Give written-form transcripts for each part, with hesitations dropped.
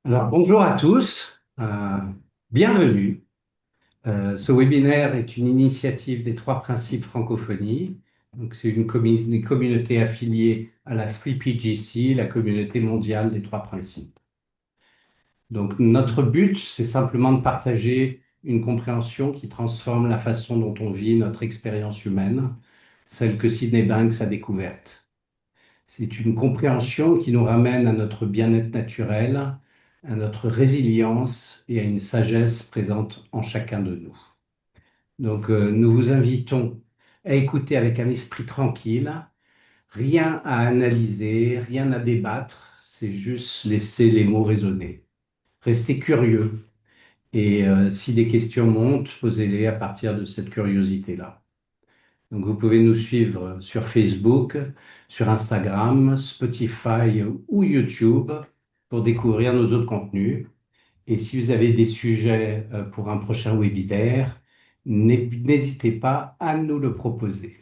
Alors, bonjour à tous, bienvenue. Ce webinaire est une initiative des Trois Principes Francophonie. Donc, c'est une communauté affiliée à la 3PGC, la communauté mondiale des Trois Principes. Donc, notre but, c'est simplement de partager une compréhension qui transforme la façon dont on vit notre expérience humaine, celle que Sydney Banks a découverte. C'est une compréhension qui nous ramène à notre bien-être naturel, à notre résilience et à une sagesse présente en chacun de nous. Donc, nous vous invitons à écouter avec un esprit tranquille, rien à analyser, rien à débattre, c'est juste laisser les mots résonner. Restez curieux et si des questions montent, posez-les à partir de cette curiosité-là. Donc, vous pouvez nous suivre sur Facebook, sur Instagram, Spotify ou YouTube pour découvrir nos autres contenus. Et si vous avez des sujets pour un prochain webinaire, n'hésitez pas à nous le proposer.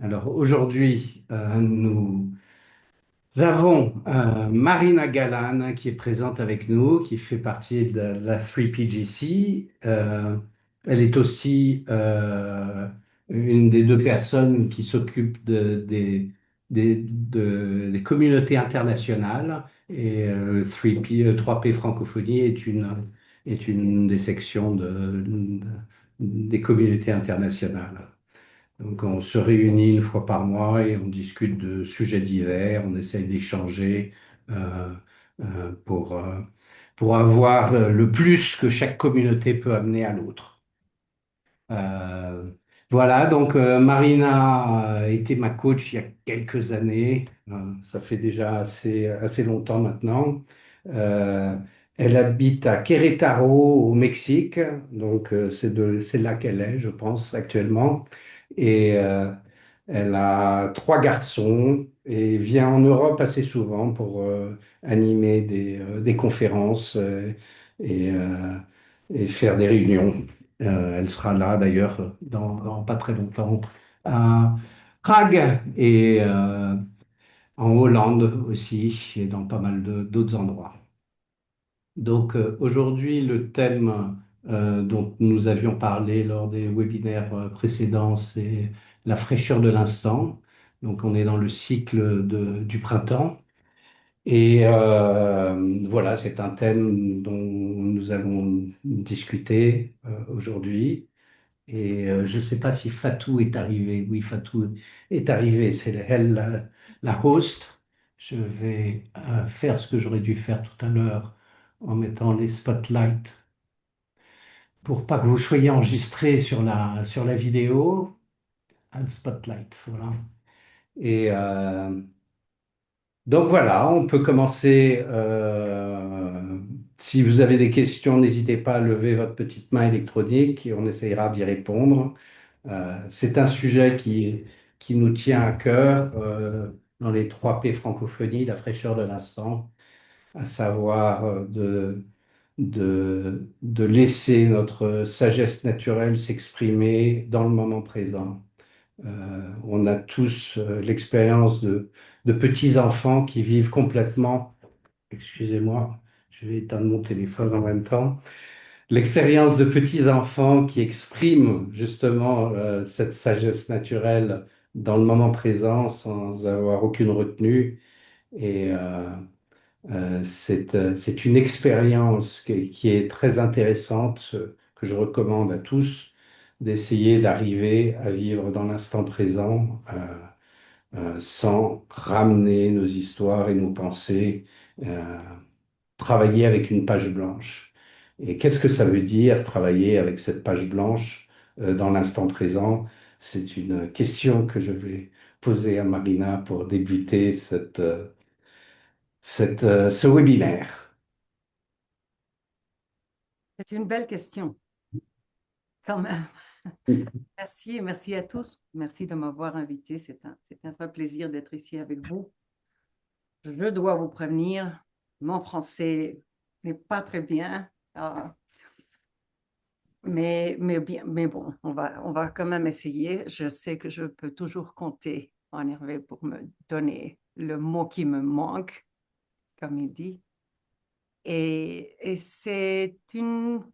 Alors aujourd'hui, nous avons Marina Galan qui est présente avec nous, qui fait partie de la 3PGC. Elle est aussi une des deux personnes qui s'occupent des communautés internationales. Et 3P, 3P Francophonie est une des sections des communautés internationales. Donc, on se réunit une fois par mois et on discute de sujets divers, on essaye d'échanger euh, pour, pour avoir le plus que chaque communauté peut amener à l'autre. Euh, voilà, donc Marina a été ma coach il y a quelques années. Ça fait déjà assez longtemps maintenant. Euh, Elle habite à Querétaro au Mexique, donc c'est là qu'elle est, je pense, actuellement. Et elle a trois garçons et vient en Europe assez souvent pour animer des conférences et, euh, et faire des réunions. Elle sera là d'ailleurs dans pas très longtemps à Prague et en Hollande aussi et dans pas mal d'autres endroits. Donc aujourd'hui, le thème dont nous avions parlé lors des webinaires précédents, c'est la fraîcheur de l'instant. Donc on est dans le cycle du printemps. Et voilà, c'est un thème dont nous allons discuter aujourd'hui. Et je ne sais pas si Fatou est arrivé. Oui, Fatou est arrivé. C'est elle, la host. Je vais faire ce que j'aurais dû faire tout à l'heure en mettant les spotlights pour pas que vous soyez enregistrés sur la vidéo. Add spotlight, voilà. Et donc voilà, on peut commencer. Si vous avez des questions, n'hésitez pas à lever votre petite main électronique et on essayera d'y répondre. C'est un sujet qui nous tient à cœur dans les 3P francophonie, la fraîcheur de l'instant, à savoir de laisser notre sagesse naturelle s'exprimer dans le moment présent. On a tous l'expérience de petits enfants qui vivent complètement, excusez-moi, je vais éteindre mon téléphone en même temps, l'expérience de petits enfants qui expriment justement cette sagesse naturelle dans le moment présent sans avoir aucune retenue. Et c'est une expérience qui est très intéressante, que je recommande à tous, d'essayer d'arriver à vivre dans l'instant présent sans ramener nos histoires et nos pensées. Travailler avec une page blanche. Et qu'est-ce que ça veut dire travailler avec cette page blanche dans l'instant présent? C'est une question que je vais poser à Marina pour débuter ce webinaire. C'est une belle question, quand même. Merci et merci à tous. Merci de m'avoir invité. C'est un vrai plaisir d'être ici avec vous. Je dois vous prévenir, mon français n'est pas très bien, mais bon, on va quand même essayer. Je sais que je peux toujours compter en Hervé pour me donner le mot qui me manque, comme il dit. Et c'est une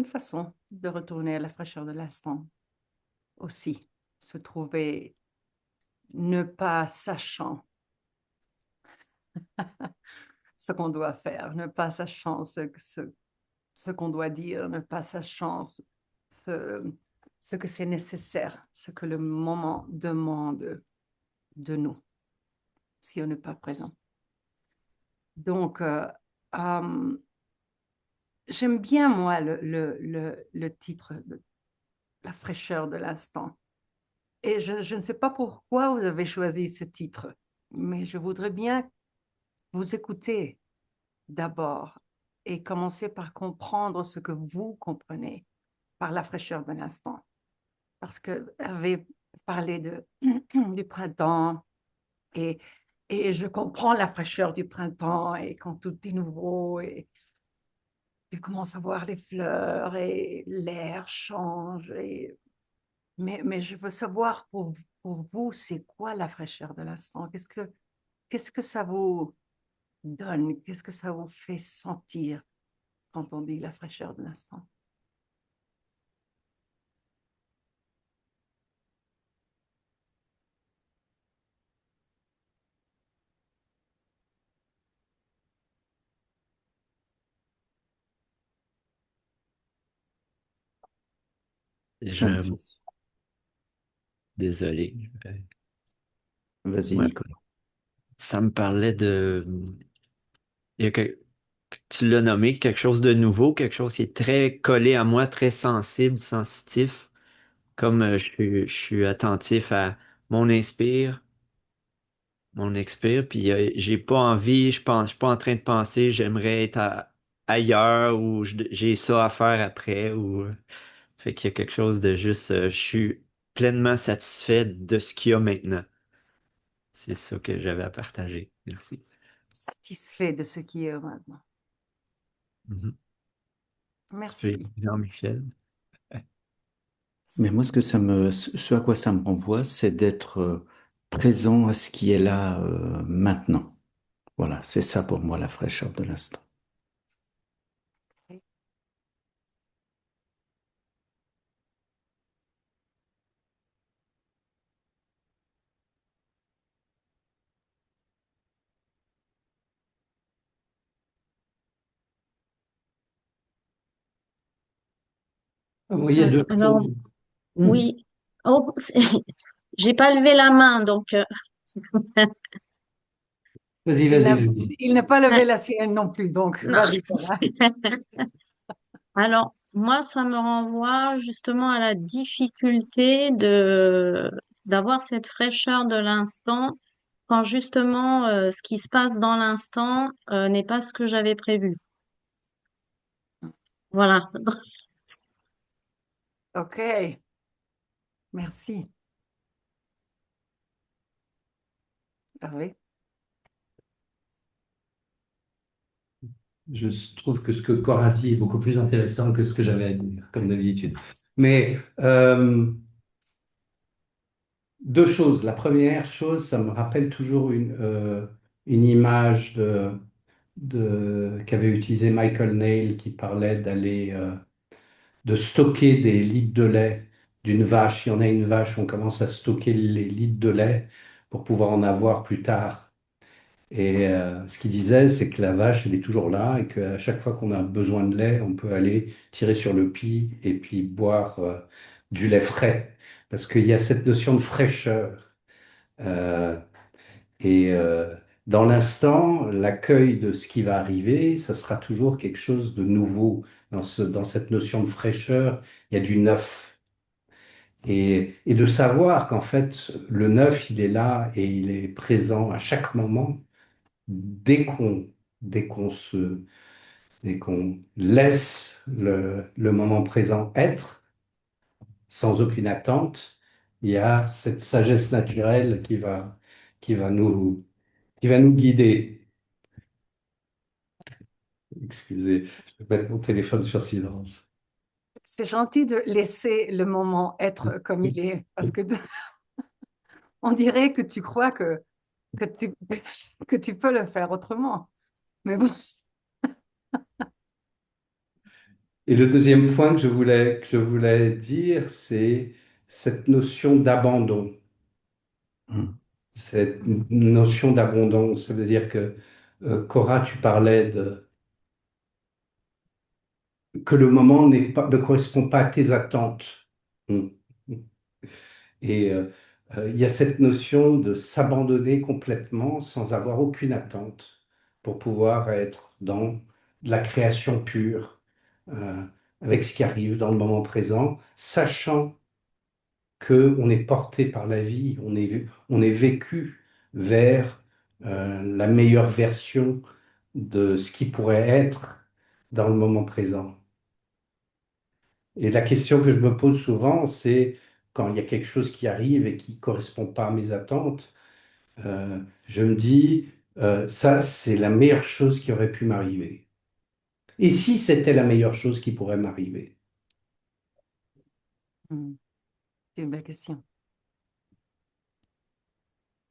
façon de retourner à la fraîcheur de l'instant aussi, se trouver ne pas sachant ce qu'on doit faire, ne pas sachant ce qu'on doit dire, ne pas sachant ce, ce que c'est nécessaire, ce que le moment demande de nous, si on n'est pas présent. Donc, j'aime bien, moi, le titre, La fraîcheur de l'instant. Et je ne sais pas pourquoi vous avez choisi ce titre, mais je voudrais bien vous écouter d'abord et commencer par comprendre ce que vous comprenez par la fraîcheur de l'instant. Parce que Hervé parlait du printemps et, et je comprends la fraîcheur du printemps et quand tout est nouveau et tu commences à voir les fleurs et l'air change. Mais je veux savoir pour vous, c'est quoi la fraîcheur de l'instant? Qu'est-ce que ça vous donne? Qu'est-ce que ça vous fait sentir quand on dit la fraîcheur de l'instant? Ça me Je, fait. désolé. Vas-y, Ouais, Nicolas. ça me parlait de. il y a que- Tu l'as nommé quelque chose de nouveau, quelque chose qui est très collé à moi, très sensible, sensitif. Comme je suis attentif à mon inspire, mon expire, puis j'ai pas envie, je suis pas en train de penser, j'aimerais être ailleurs ou j'ai ça à faire après ou fait qu'il y a quelque chose de juste, je suis pleinement satisfait de ce qu'il y a maintenant. C'est ça que j'avais à partager. Merci. Satisfait de ce qui est maintenant. Mhm. Tu peux, Merci. Jean-Michel. Mais moi, ce à quoi ça me renvoie, c'est d'être présent à ce qui est là maintenant. Voilà, c'est ça pour moi la fraîcheur de l'instant. Oui, il y a deux Alors, choses. Hmm. oui. Oh, j'ai pas levé la main, donc Vas-y, Il vas-y, n'a vas-y. il n'a pas levé la sienne non plus, donc non. vas-y, Paula. Alors, moi, ça me renvoie justement à la difficulté d'avoir cette fraîcheur de l'instant quand justement ce qui se passe dans l'instant n'est pas ce que j'avais prévu. Voilà. OK, merci. Hervé? Je trouve que ce que Cora a dit est beaucoup plus intéressant que ce que j'avais à dire, comme d'habitude. Mais deux choses. La première chose, ça me rappelle toujours une image qu'avait utilisé Michael Neil qui parlait de stocker des litres de lait d'une vache. Si on a une vache, on commence à stocker les litres de lait pour pouvoir en avoir plus tard. Et ce qu'il disait, c'est que la vache, elle est toujours là et qu'à chaque fois qu'on a besoin de lait, on peut aller tirer sur le pis et puis boire du lait frais. Parce qu'il y a cette notion de fraîcheur. Euh, et dans l'instant, l'accueil de ce qui va arriver, ça sera toujours quelque chose de nouveau. Dans cette notion de fraîcheur, il y a du neuf. Et de savoir qu'en fait, le neuf, il est là et il est présent à chaque moment dès qu'on dès qu'on se dès qu'on laisse le moment présent être sans aucune attente, il y a cette sagesse naturelle qui va nous qui va nous guider. Excusez, je vais mettre mon téléphone sur silence. C'est gentil de laisser le moment être comme il est, parce que on dirait que tu crois que tu, que tu peux le faire autrement. Mais bon, Et le deuxième point que je voulais dire, c'est cette notion d'abandon. Mm. Cette notion d'abandon, ça veut dire que, Cora, tu parlais que le moment ne correspond pas à tes attentes. Mm. Et il y a cette notion de s'abandonner complètement sans avoir aucune attente pour pouvoir être dans la création pure, euh, avec ce qui arrive dans le moment présent, sachant qu'on est porté par la vie, on est vécu vers la meilleure version de ce qui pourrait être dans le moment présent. Et la question que je me pose souvent, c'est quand il y a quelque chose qui arrive et qui ne correspond pas à mes attentes, je me dis, ça, c'est la meilleure chose qui aurait pu m'arriver. Et si c'était la meilleure chose qui pourrait m'arriver? C'est une belle question.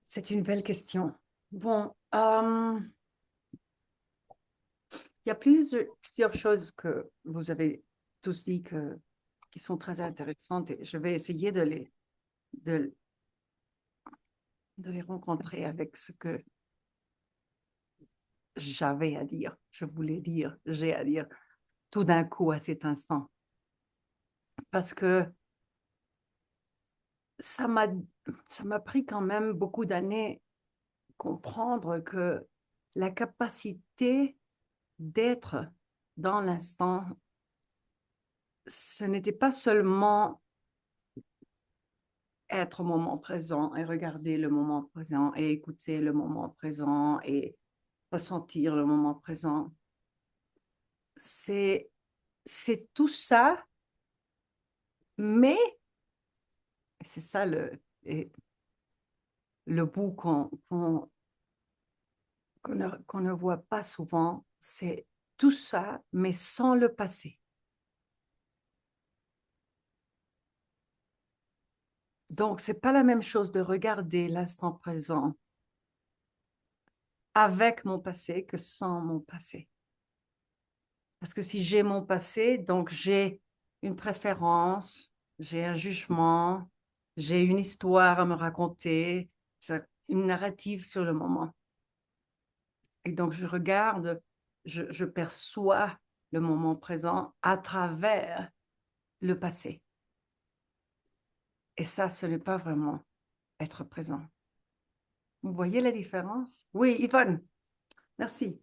C'est une belle question. Bon, il y a plusieurs choses que vous avez tous dit qui sont très intéressantes et je vais essayer de, de les rencontrer avec ce que j'avais à dire, je voulais dire, j'ai à dire tout d'un coup à cet instant. Parce que ça m'a pris quand même beaucoup d'années comprendre que la capacité d'être dans l'instant, ce n'était pas seulement être au moment présent et regarder le moment présent et écouter le moment présent et ressentir le moment présent. C'est tout ça, mais c'est ça le bout qu'on ne voit pas souvent, c'est tout ça, mais sans le passé. Donc, c'est pas la même chose de regarder l'instant présent avec mon passé que sans mon passé. Parce que si j'ai mon passé, donc j'ai une préférence, j'ai un jugement, j'ai une histoire à me raconter, j'ai une narrative sur le moment. Et donc, je regarde, je perçois le moment présent à travers le passé. Et ça, ce n'est pas vraiment être présent. Vous voyez la différence? Oui, Yvonne, merci.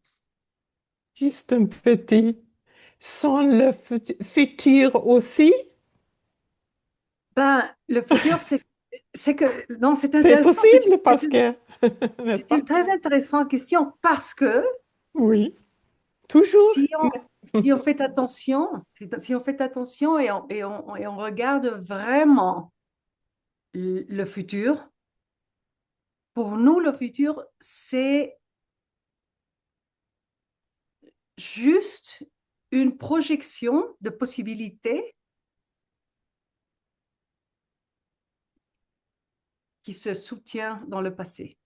Juste un petit. Sans le futur aussi, Ben, le futur, c'est que, non, c'est c'est intéressant, possible parce que, n'est-ce c'est pas? une très intéressante question parce que Oui, toujours. si on fait attention, si on fait attention et on regarde vraiment le futur, pour nous, le futur, c'est juste une projection de possibilités qui se soutient dans le passé.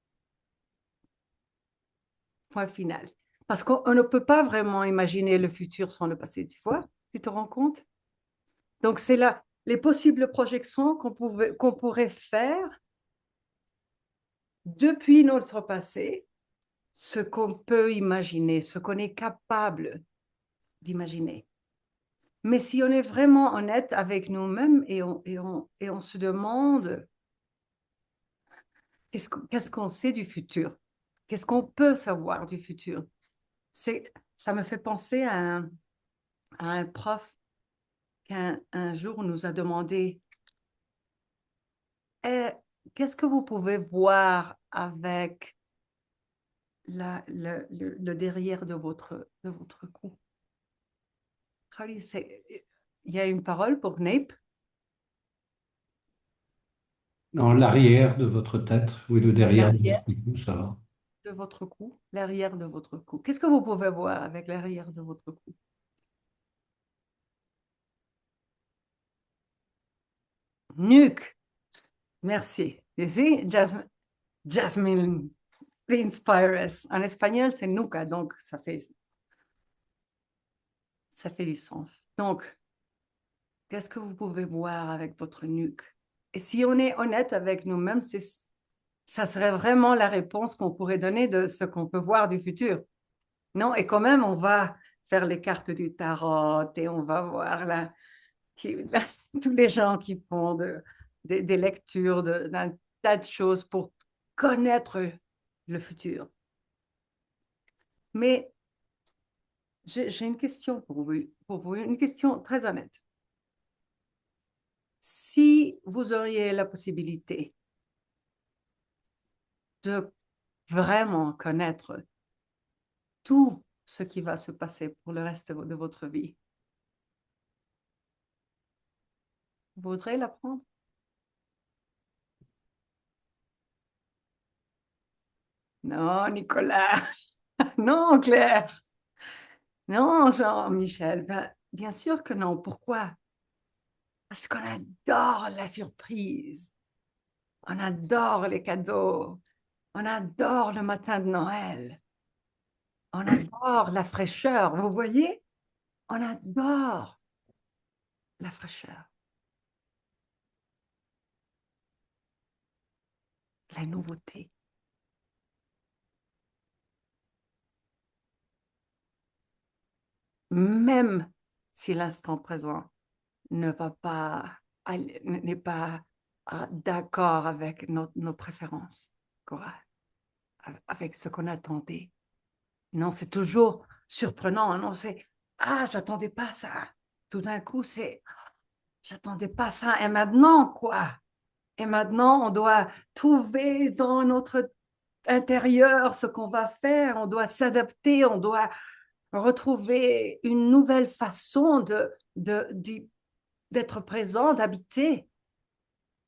Point final. Parce qu'on ne peut pas vraiment imaginer le futur sans le passé, tu vois? Tu te rends compte? Donc, c'est là les possibles projections qu'on pourrait faire depuis notre passé, ce qu'on peut imaginer, ce qu'on est capable d'imaginer. Mais si on est vraiment honnête avec nous-mêmes et on se demande qu'est-ce qu'on sait du futur, qu'est-ce qu'on peut savoir du futur, ça me fait penser à un prof qu'un jour nous a demandé qu'est-ce que vous pouvez voir avec le derrière de votre cou. How do you say? Il y a une parole pour nape. Dans l'arrière de votre tête, oui, le derrière de L'arrière votre cou, ça va. de votre cou, l'arrière de votre cou. Qu'est-ce que vous pouvez voir avec l'arrière de votre cou? Nuque. Merci. You see, Jasmine inspire us. En espagnol, c'est nuca, donc ça fait. Ça fait du sens. Donc, qu'est-ce que vous pouvez voir avec votre nuque? Et si on est honnête avec nous-mêmes, ça serait vraiment la réponse qu'on pourrait donner de ce qu'on peut voir du futur. Non, et quand même, on va faire les cartes du tarot et on va voir tous les gens qui font des lectures d'un tas de choses pour connaître le futur. Mais j'ai une question pour vous, une question très honnête. Si vous auriez la possibilité de vraiment connaître tout ce qui va se passer pour le reste de votre vie, vous voudrez l'apprendre? Non, Nicolas. Non, Claire. Non, Jean-Michel. Ben, bien sûr que non. Pourquoi? Parce qu'on adore la surprise. On adore les cadeaux. On adore le matin de Noël. On adore la fraîcheur. Vous voyez? On adore la fraîcheur, la nouveauté. Même si l'instant présent ne va pas, n'est pas d'accord avec nos préférences, quoi, avec ce qu'on attendait. Non, c'est toujours surprenant. Non, c'est j'attendais pas ça. Tout d'un coup, j'attendais pas ça. Et maintenant, quoi? Et maintenant, on doit trouver dans notre intérieur ce qu'on va faire. On doit s'adapter. On doit retrouver une nouvelle façon d'être présent, d'habiter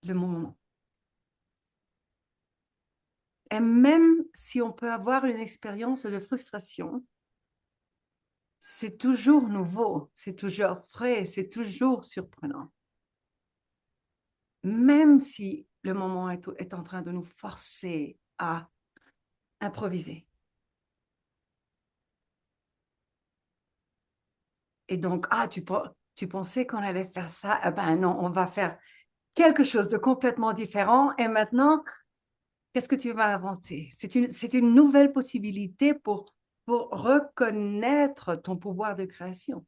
le moment. Et même si on peut avoir une expérience de frustration, c'est toujours nouveau, c'est toujours frais, c'est toujours surprenant. Même si le moment est en train de nous forcer à improviser. Et donc, tu pensais qu'on allait faire ça? Eh ben non, on va faire quelque chose de complètement différent. Et maintenant, qu'est-ce que tu vas inventer? C'est une nouvelle possibilité pour reconnaître ton pouvoir de création,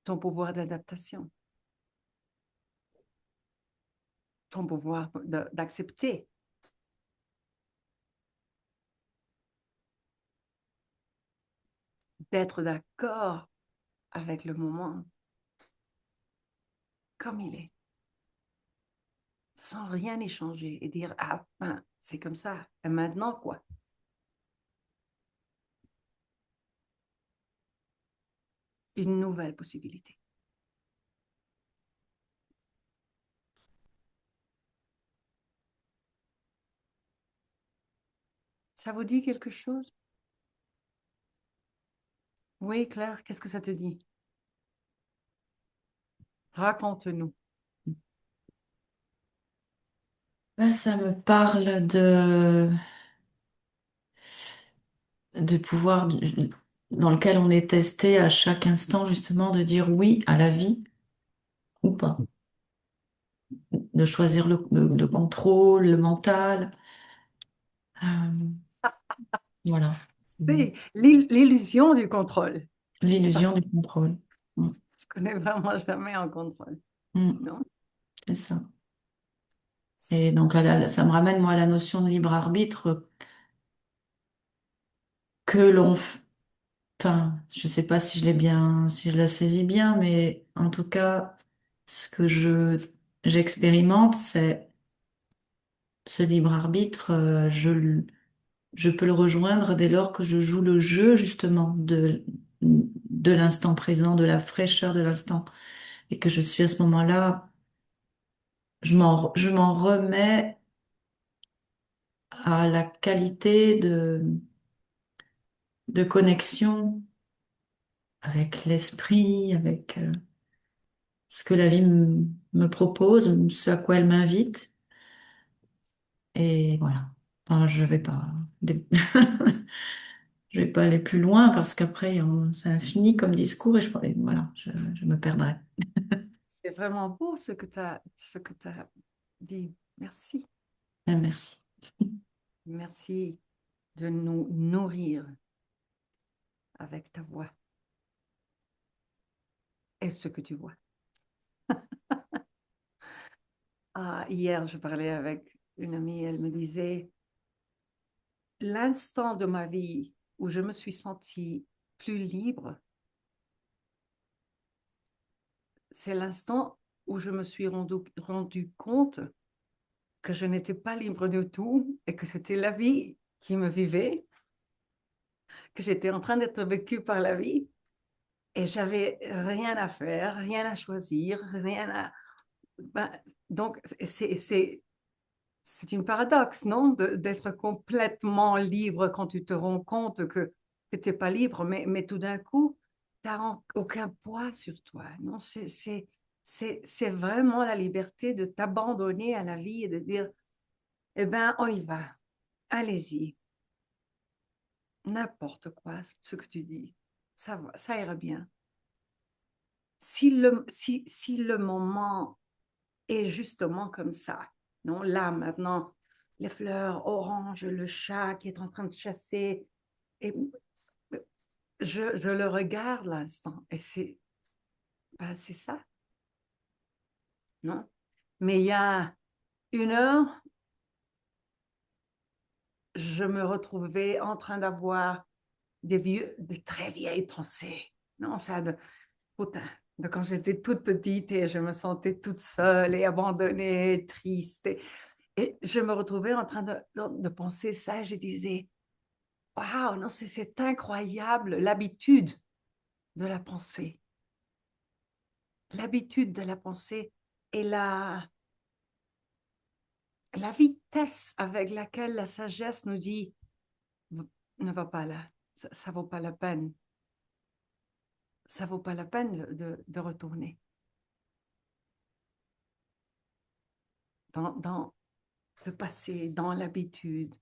ton pouvoir d'adaptation, ton pouvoir d'accepter. D'être d'accord avec le moment comme il est, sans rien échanger et dire, ben, c'est comme ça, et maintenant quoi? Une nouvelle possibilité. Ça vous dit quelque chose? Oui, Claire, qu'est-ce que ça te dit? Raconte-nous. Ben, ça me parle de pouvoir dans lequel on est testé à chaque instant, justement, de dire oui à la vie ou pas, de choisir le contrôle, le mental. Euh, voilà, C'est l'illusion du contrôle. Parce l'illusion du contrôle. Mm. qu'on n'est vraiment jamais en contrôle. Mm. Non? C'est ça. Et donc, ça me ramène, moi, à la notion de libre arbitre que enfin, je sais pas si je l'ai bien, si je la saisis bien, mais en tout cas, ce que j'expérimente, c'est ce libre arbitre, je peux le rejoindre dès lors que je joue le jeu, justement, de l'instant présent, de la fraîcheur de l'instant, et que je suis à ce moment-là, je m'en remets à la qualité de connexion avec l'esprit, avec ce que la vie me propose, ce à quoi elle m'invite. Et voilà. Enfin, je vais pas. je vais pas aller plus loin parce qu'après, c'est infini comme discours et voilà, je me perdrai. C'est vraiment beau ce que tu as dit. Merci. Merci. Merci de nous nourrir avec ta voix et ce que tu vois. Hier, je parlais avec une amie, elle me disait, l'instant de ma vie où je me suis sentie plus libre, c'est l'instant où je me suis rendu compte que je n'étais pas libre de tout et que c'était la vie qui me vivait, que j'étais en train d'être vécue par la vie et j'avais rien à faire, rien à choisir, rien à... Ben, donc, c'est une paradoxe, non? D'être complètement libre quand tu te rends compte que tu n'étais pas libre, mais tout d'un coup, tu n'as aucun poids sur toi, non? C'est vraiment la liberté de t'abandonner à la vie et de dire, eh bien, on y va, allez-y, n'importe quoi, ce que tu dis, ça va, ça ira bien. Si le moment est justement comme ça, non, là, maintenant, les fleurs oranges, le chat qui est en train de chasser, et je le regarde l'instant, et c'est ça, non? Mais il y a 1 heure, je me retrouvais en train d'avoir des très vieilles pensées, non, ça, putain, de quand j'étais toute petite et je me sentais toute seule et abandonnée, triste. Et je me retrouvais en train de penser ça et je disais, waouh, non, c'est incroyable l'habitude de la pensée. L'habitude de la pensée et la vitesse avec laquelle la sagesse nous dit, ne va pas là, ça vaut pas la peine. Ça vaut pas la peine de retourner. Dans le passé, dans l'habitude.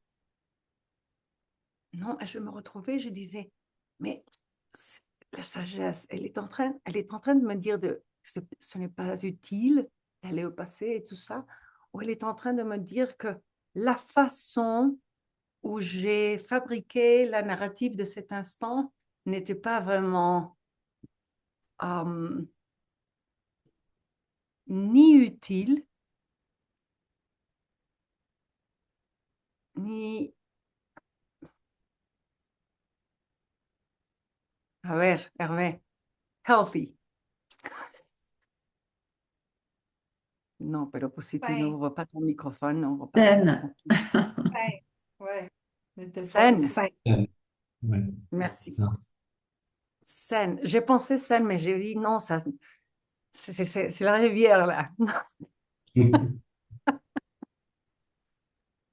Non, je me retrouvais, je disais, mais la sagesse, elle est en train de me dire que ce n'est pas utile d'aller au passé et tout ça, ou elle est en train de me dire que la façon où j'ai fabriqué la narrative de cet instant n'était pas vraiment ni utile, ni... A ver, Hervé, healthy. Non, pero pues si tu Ouais, n'ouvres pas ton microphone, on ne va pas Saine. t'entendre. ouais, ouais. N'était pas Saine, sain. Ouais, merci. ça. Seine. J'ai pensé Seine, mais j'ai dit non, ça, c'est la rivière là.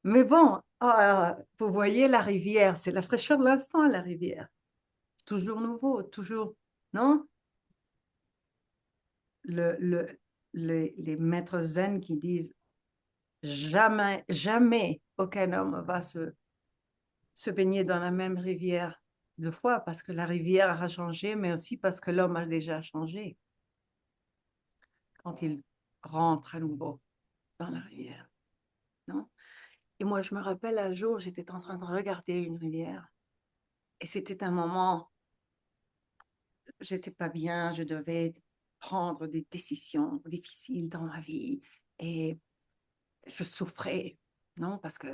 Mais bon, vous voyez la rivière, c'est la fraîcheur de l'instant, la rivière. Toujours nouveau, toujours, non? Les maîtres zen qui disent jamais, jamais aucun homme va se baigner dans la même rivière 2 fois parce que la rivière a changé, mais aussi parce que l'homme a déjà changé quand il rentre à nouveau dans la rivière, non? Et moi, je me rappelle un jour, j'étais en train de regarder une rivière et c'était un moment, j'étais pas bien, je devais prendre des décisions difficiles dans ma vie et je souffrais, non? Parce que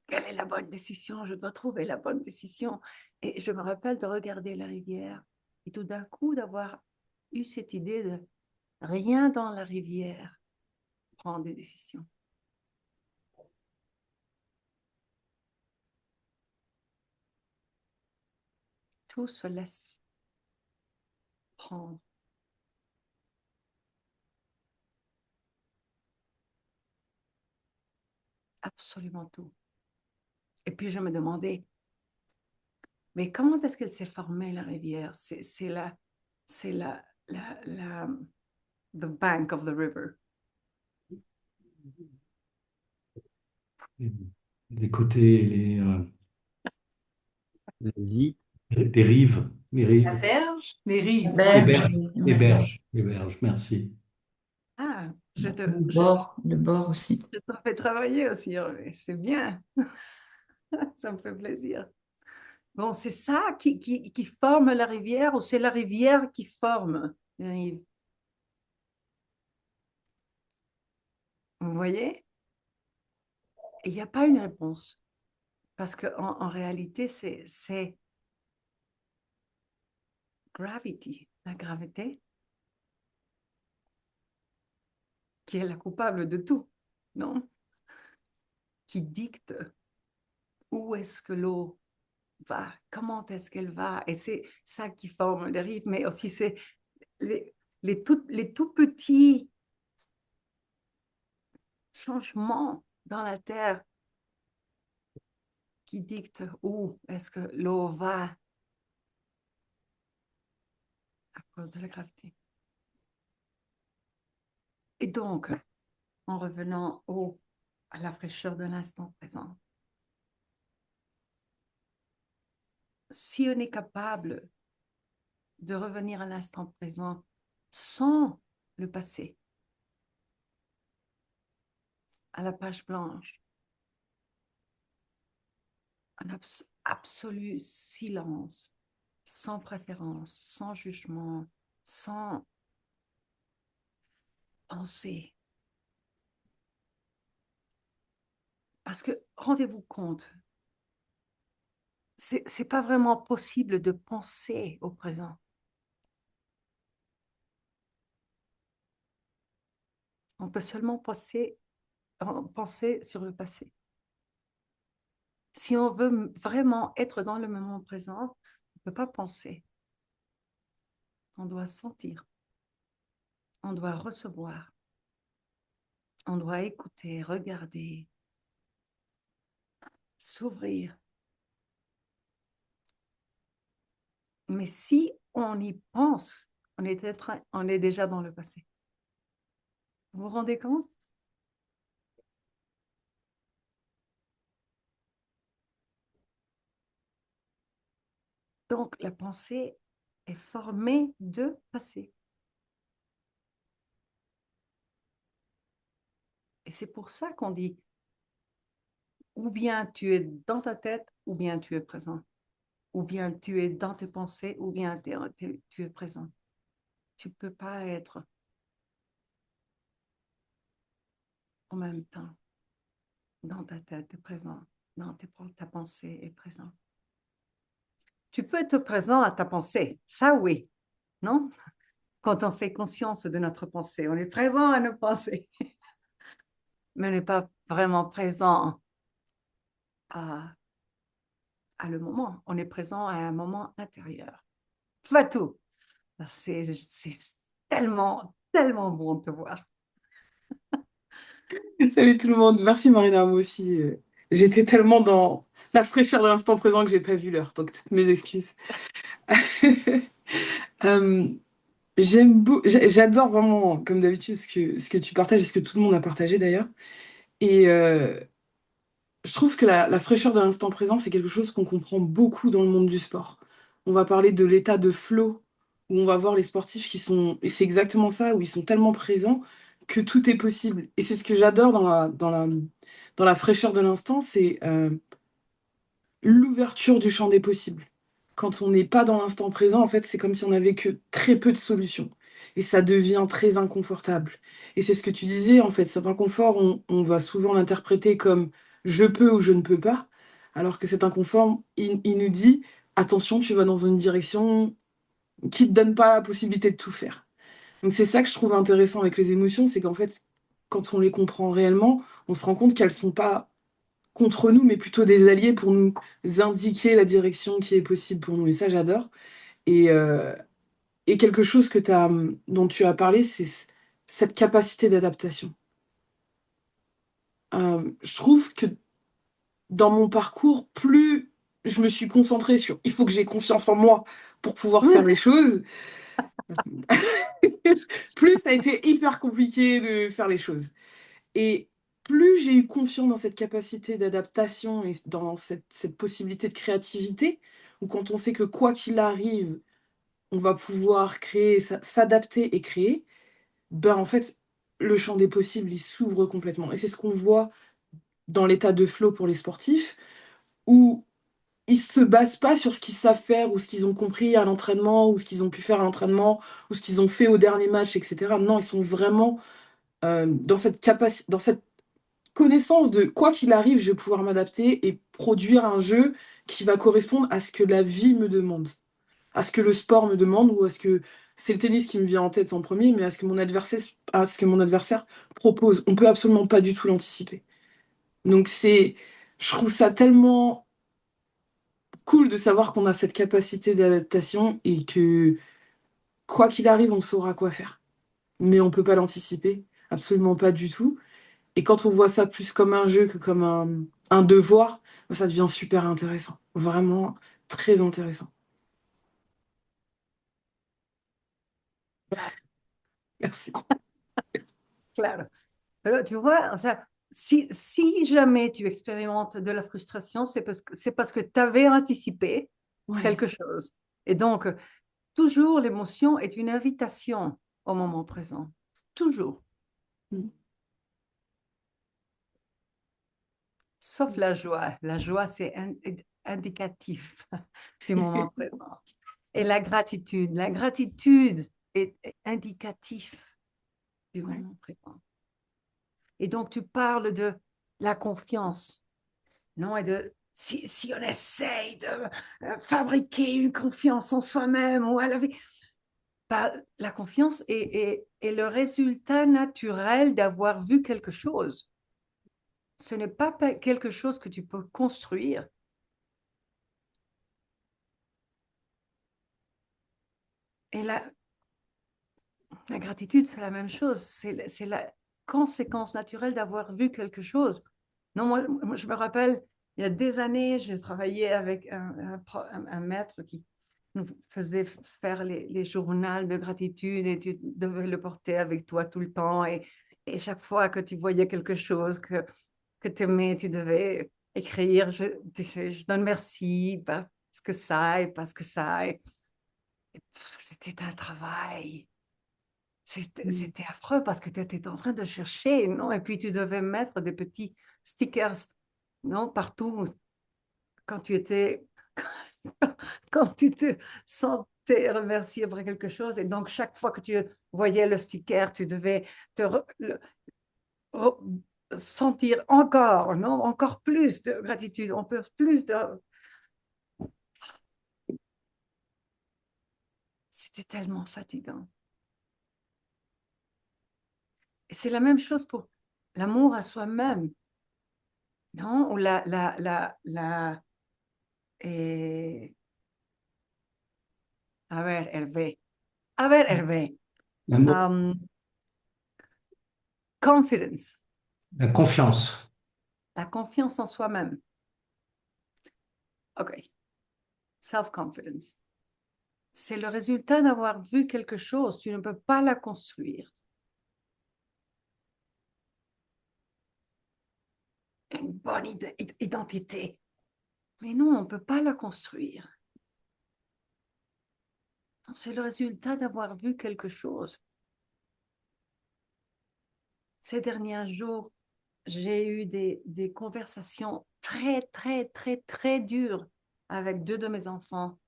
quelle est la bonne décision? Je dois trouver la bonne décision. Et je me rappelle de regarder la rivière et tout d'un coup d'avoir eu cette idée de rien dans la rivière prend des décisions. Tout se laisse prendre. Absolument tout. Et puis je me demandais, mais comment est-ce qu'elle s'est formée, la rivière? C'est the bank of the river. Les côtés, Lit. Des rives, les La rives, berge, les rives. les Berge, berges, les ouais. berges, les berges, merci. Ah, Le bord aussi. je te fais travailler aussi, Hervé. C'est bien. Ça me fait plaisir. Bon, c'est ça qui forme la rivière ou c'est la rivière qui forme la rive? Vous voyez? Et il n'y a pas une réponse. Parce qu'en en réalité, c'est gravity, la gravité, qui est la coupable de tout, non? Qui dicte où est-ce que l'eau va, comment est-ce qu'elle va. Et c'est ça qui forme les rives, mais aussi c'est les tout petits changements dans la terre qui dictent où est-ce que l'eau va à cause de la gravité. Et donc, en revenant à la fraîcheur de l'instant présent, si on est capable de revenir à l'instant présent sans le passé, à la page blanche, un absolu silence, sans préférence, sans jugement, sans pensée. Parce que rendez-vous compte, c'est pas vraiment possible de penser au présent. On peut seulement penser sur le passé. Si on veut vraiment être dans le moment présent, on ne peut pas penser. On doit sentir, on doit recevoir, on doit écouter, regarder, s'ouvrir. Mais si on y pense, on est déjà dans le passé. Vous vous rendez compte? Donc, la pensée est formée de passé. Et c'est pour ça qu'on dit, ou bien tu es dans ta tête, ou bien tu es présent. Ou bien tu es dans tes pensées, ou bien tu es présent. Tu ne peux pas être en même temps dans ta tête présent, ta pensée est présent. Tu peux être présent à ta pensée, ça oui, non? Quand on fait conscience de notre pensée, on est présent à nos pensées, mais on n'est pas vraiment présent à le moment. On est présent à un moment intérieur. Fatou, c'est tellement, tellement bon de te voir. Salut tout le monde, merci Marina, moi aussi. J'étais tellement dans la fraîcheur de l'instant présent que j'ai pas vu l'heure, donc toutes mes excuses. Euh, j'adore vraiment, comme d'habitude, ce que tu partages et ce que tout le monde a partagé d'ailleurs. Et je trouve que la fraîcheur de l'instant présent, c'est quelque chose qu'on comprend beaucoup dans le monde du sport. On va parler de l'état de flow, où on va voir les sportifs qui sont, et c'est exactement ça, où ils sont tellement présents que tout est possible. Et c'est ce que j'adore dans la fraîcheur de l'instant, c'est l'ouverture du champ des possibles. Quand on n'est pas dans l'instant présent, en fait, c'est comme si on n'avait que très peu de solutions. Et ça devient très inconfortable. Et c'est ce que tu disais, en fait, cet inconfort, on va souvent l'interpréter comme je peux ou je ne peux pas, alors que cet inconfort, il nous dit, attention, tu vas dans une direction qui ne te donne pas la possibilité de tout faire. Donc c'est ça que je trouve intéressant avec les émotions, c'est qu'en fait, quand on les comprend réellement, on se rend compte qu'elles sont pas contre nous, mais plutôt des alliés pour nous indiquer la direction qui est possible pour nous. Et ça, j'adore. Et, euh, et quelque chose dont tu as parlé, c'est cette capacité d'adaptation. Je trouve que dans mon parcours, plus je me suis concentrée sur il faut que j'ai confiance en moi pour pouvoir faire les choses, plus ça a été hyper compliqué de faire les choses. Et plus j'ai eu confiance dans cette capacité d'adaptation et dans cette possibilité de créativité, ou quand on sait que quoi qu'il arrive, on va pouvoir créer, s'adapter et créer, ben en fait, le champ des possibles, il s'ouvre complètement. Et c'est ce qu'on voit dans l'état de flow pour les sportifs, où ils se basent pas sur ce qu'ils savent faire ou ce qu'ils ont compris à l'entraînement ou ce qu'ils ont pu faire à l'entraînement ou ce qu'ils ont fait au dernier match, etc. Non, ils sont vraiment dans dans cette connaissance de quoi qu'il arrive, je vais pouvoir m'adapter et produire un jeu qui va correspondre à ce que la vie me demande, à ce que le sport me demande ou à ce que c'est le tennis qui me vient en tête en premier, mais à ce que mon adversaire propose. On peut absolument pas du tout l'anticiper. Donc je trouve ça tellement cool de savoir qu'on a cette capacité d'adaptation et que quoi qu'il arrive, on saura quoi faire. Mais on peut pas l'anticiper, absolument pas du tout. Et quand on voit ça plus comme un jeu que comme un devoir, ça devient super intéressant. Vraiment très intéressant. Merci. Claro. Alors, tu vois, ça, si jamais tu expérimentes de la frustration, c'est parce que tu avais anticipé Ouais. quelque chose. Et donc, toujours l'émotion est une invitation au moment présent. Toujours. Mm. Sauf la joie. La joie, c'est indicatif du moment présent. Et la gratitude est indicatif du Ouais. moment présent. Et donc, tu parles de la confiance, non? Et de si on essaye de fabriquer une confiance en soi-même ou à la vie, bah, la confiance est le résultat naturel d'avoir vu quelque chose. Ce n'est pas quelque chose que tu peux construire. Et la gratitude, c'est la même chose. C'est la conséquence naturelle d'avoir vu quelque chose. Non, moi, je me rappelle, il y a des années, je travaillais avec un maître qui nous faisait faire les journaux de gratitude et tu devais le porter avec toi tout le temps. Et chaque fois que tu voyais quelque chose que tu aimais, tu devais écrire, je donne merci parce que ça et parce que ça. C'était un travail. Mm. C'était affreux parce que tu étais en train de chercher, non? Et puis tu devais mettre des petits stickers, non? Partout quand tu étais, quand tu te sentais remercié pour quelque chose. Et donc, chaque fois que tu voyais le sticker, tu devais re- sentir encore, non? Encore plus de gratitude, encore plus de... C'était tellement fatigant. Et c'est la même chose pour l'amour à soi-même, non? Ou eh, a ver, Hervé. A ver, Hervé. L'amour, Confidence, la confiance. la confiance en soi-même. OK. Self-confidence. C'est le résultat d'avoir vu quelque chose. Tu ne peux pas la construire. Une bonne identité. Mais non, on ne peut pas la construire. C'est le résultat d'avoir vu quelque chose. Ces derniers jours, j'ai eu des conversations très, très, très, très dures avec deux de mes enfants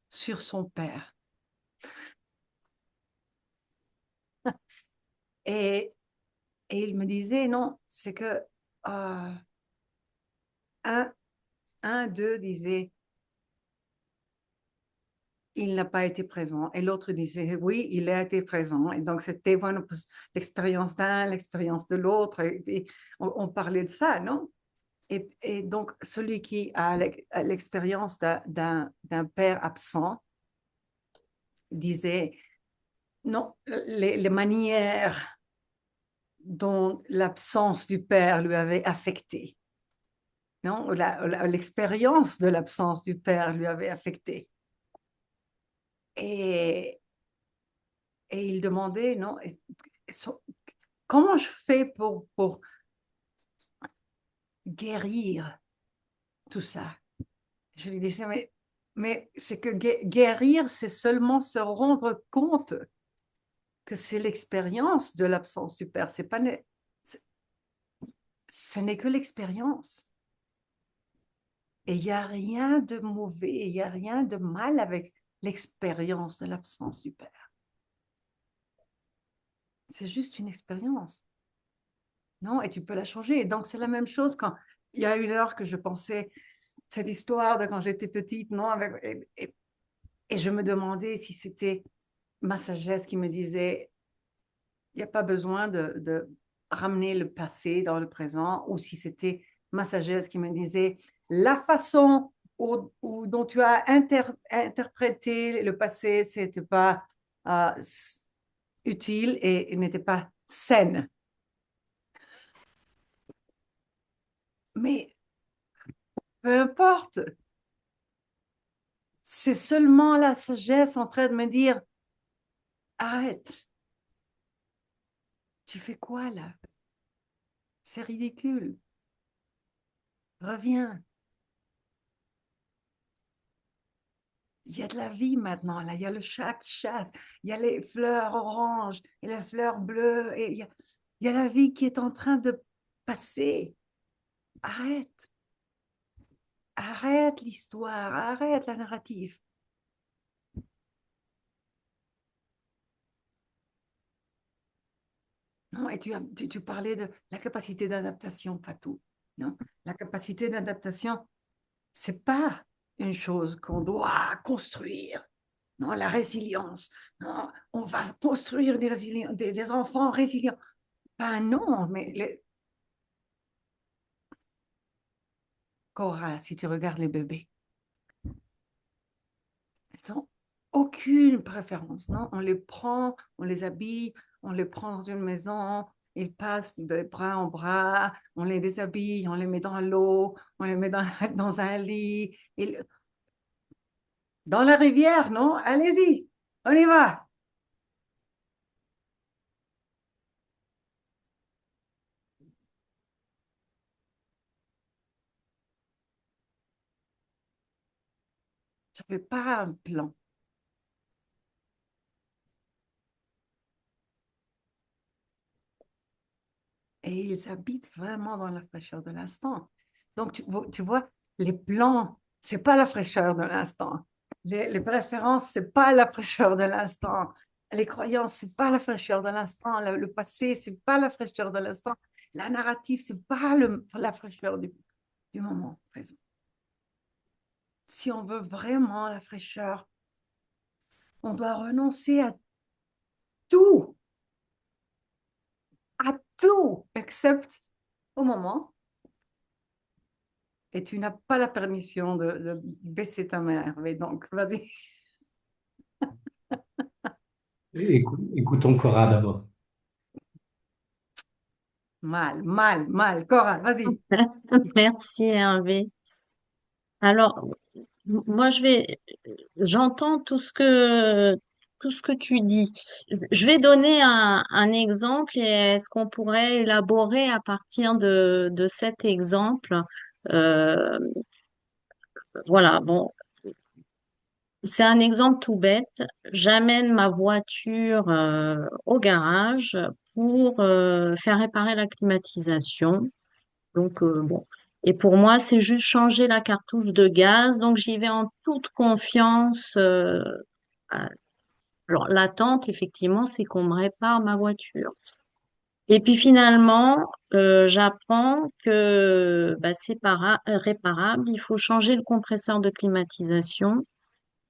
sur son père. Et il me disait, non, c'est que un d'eux disait, il n'a pas été présent. Et l'autre disait, oui, il a été présent. Et donc, c'était bueno, pues, l'expérience d'un, l'expérience de l'autre. Et on parlait de ça, non? Et donc, celui qui a l'expérience d'un père absent disait, non, les manières dont l'absence du père lui avait affecté, non, l'expérience de l'absence du père lui avait affecté. Et il demandait, non, comment je fais pour guérir tout ça? Je lui disais, mais c'est que guérir, c'est seulement se rendre compte que c'est l'expérience de l'absence du père. C'est pas, ce n'est que l'expérience. Et il n'y a rien de mauvais, il n'y a rien de mal avec l'expérience de l'absence du père. C'est juste une expérience. Non, et tu peux la changer. Et donc, c'est la même chose quand il y a une heure que je pensais cette histoire de quand j'étais petite, non, et je me demandais si c'était ma sagesse qui me disait, il n'y a pas besoin de ramener le passé dans le présent, ou si c'était ma sagesse qui me disait, la façon dont tu as interprété le passé, ce n'était pas utile et n'était pas saine. Mais peu importe, c'est seulement la sagesse en train de me dire, arrête, tu fais quoi là? C'est ridicule. Reviens. Il y a de la vie maintenant, là. Il y a le chat qui chasse, il y a les fleurs oranges et les fleurs bleues, et il y a la vie qui est en train de passer. Arrête. Arrête l'histoire, arrête la narrative. Non, et tu parlais de la capacité d'adaptation, Fatou. Non? La capacité d'adaptation, c'est pas une chose qu'on doit construire. Non, la résilience. Non, on va construire des enfants résilients. Ben non, mais Cora, si tu regardes les bébés, ils n'ont aucune préférence, non? On les prend, on les habille, on les prend dans une maison, ils passent de bras en bras, on les déshabille, on les met dans l'eau, on les met dans un lit, dans la rivière, non? Allez-y, on y va. Ça ne fait pas un plan. Et ils habitent vraiment dans la fraîcheur de l'instant. Donc, tu vois, les plans, ce n'est pas la fraîcheur de l'instant. Les préférences, ce n'est pas la fraîcheur de l'instant. Les croyances, ce n'est pas la fraîcheur de l'instant. Le passé, ce n'est pas la fraîcheur de l'instant. La narrative, ce n'est pas la fraîcheur du moment présent. Si on veut vraiment la fraîcheur, on doit renoncer tout, à tout, except au moment. Et tu n'as pas la permission de baisser ta mère. Mais donc, vas-y. Écoutons Cora d'abord. Mal. Cora, vas-y. Merci Hervé. Alors, moi j'entends tout ce que tu dis. Je vais donner un exemple et est-ce qu'on pourrait élaborer à partir de cet exemple? Euh, voilà, bon, c'est un exemple tout bête. J'amène ma voiture au garage pour faire réparer la climatisation. Donc, bon. Et pour moi, c'est juste changer la cartouche de gaz. Donc, j'y vais en toute confiance. Alors, l'attente, effectivement, c'est qu'on me répare ma voiture. Et puis finalement, j'apprends que bah, c'est réparable. Il faut changer le compresseur de climatisation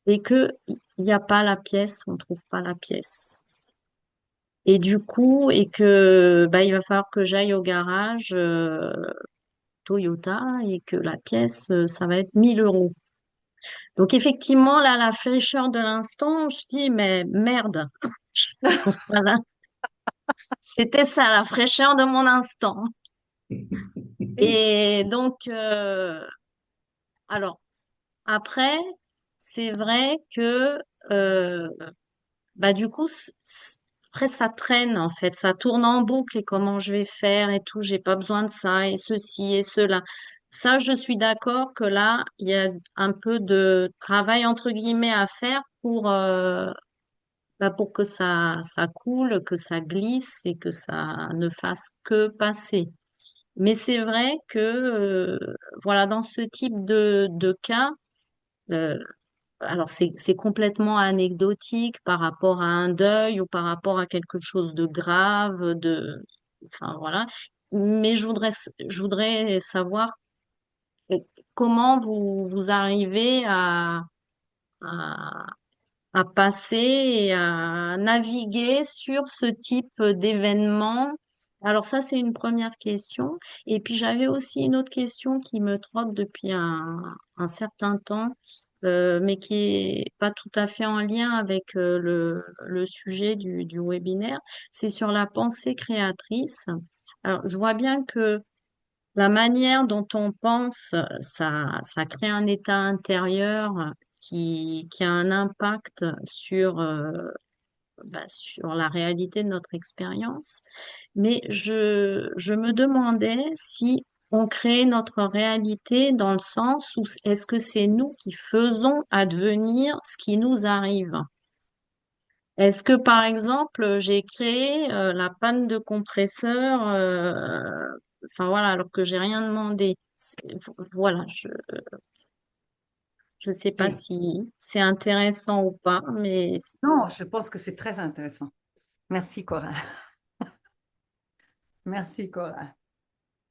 et que il n'y a pas la pièce, on trouve pas la pièce. Et du coup, et que bah, il va falloir que j'aille au garage Toyota et que la pièce, ça va être 1 000 euros. Donc effectivement, là, la fraîcheur de l'instant, je dis, mais merde. Voilà, c'était ça, la fraîcheur de mon instant. Et donc, alors, après, c'est vrai que, euh, bah, du coup, après, ça traîne, en fait, ça tourne en boucle et comment je vais faire et tout, j'ai pas besoin de ça et ceci et cela. ça, je suis d'accord que là, il y a un peu de travail entre guillemets à faire pour que ça coule, que ça glisse et que ça ne fasse que passer. Mais c'est vrai que voilà, dans ce type de cas, euh, alors c'est complètement anecdotique par rapport à un deuil ou par rapport à quelque chose de grave, enfin voilà. Mais je voudrais savoir comment vous arrivez à, à passer et à naviguer sur ce type d'événement. Alors ça, c'est une première question. Et puis j'avais aussi une autre question qui me trotte depuis un certain temps, mais qui est pas tout à fait en lien avec le sujet du webinaire. C'est sur la pensée créatrice. Alors, je vois bien que la manière dont on pense, ça crée un état intérieur qui a un impact sur la réalité de notre expérience. Mais je me demandais si on crée notre réalité dans le sens où est-ce que c'est nous qui faisons advenir ce qui nous arrive? Est-ce que, par exemple, j'ai créé la panne de compresseur, enfin voilà, alors que j'ai rien demandé. Voilà, je sais pas Si. si c'est intéressant ou pas, mais Non, je pense que c'est très intéressant. Merci, Cora. Merci, Cora.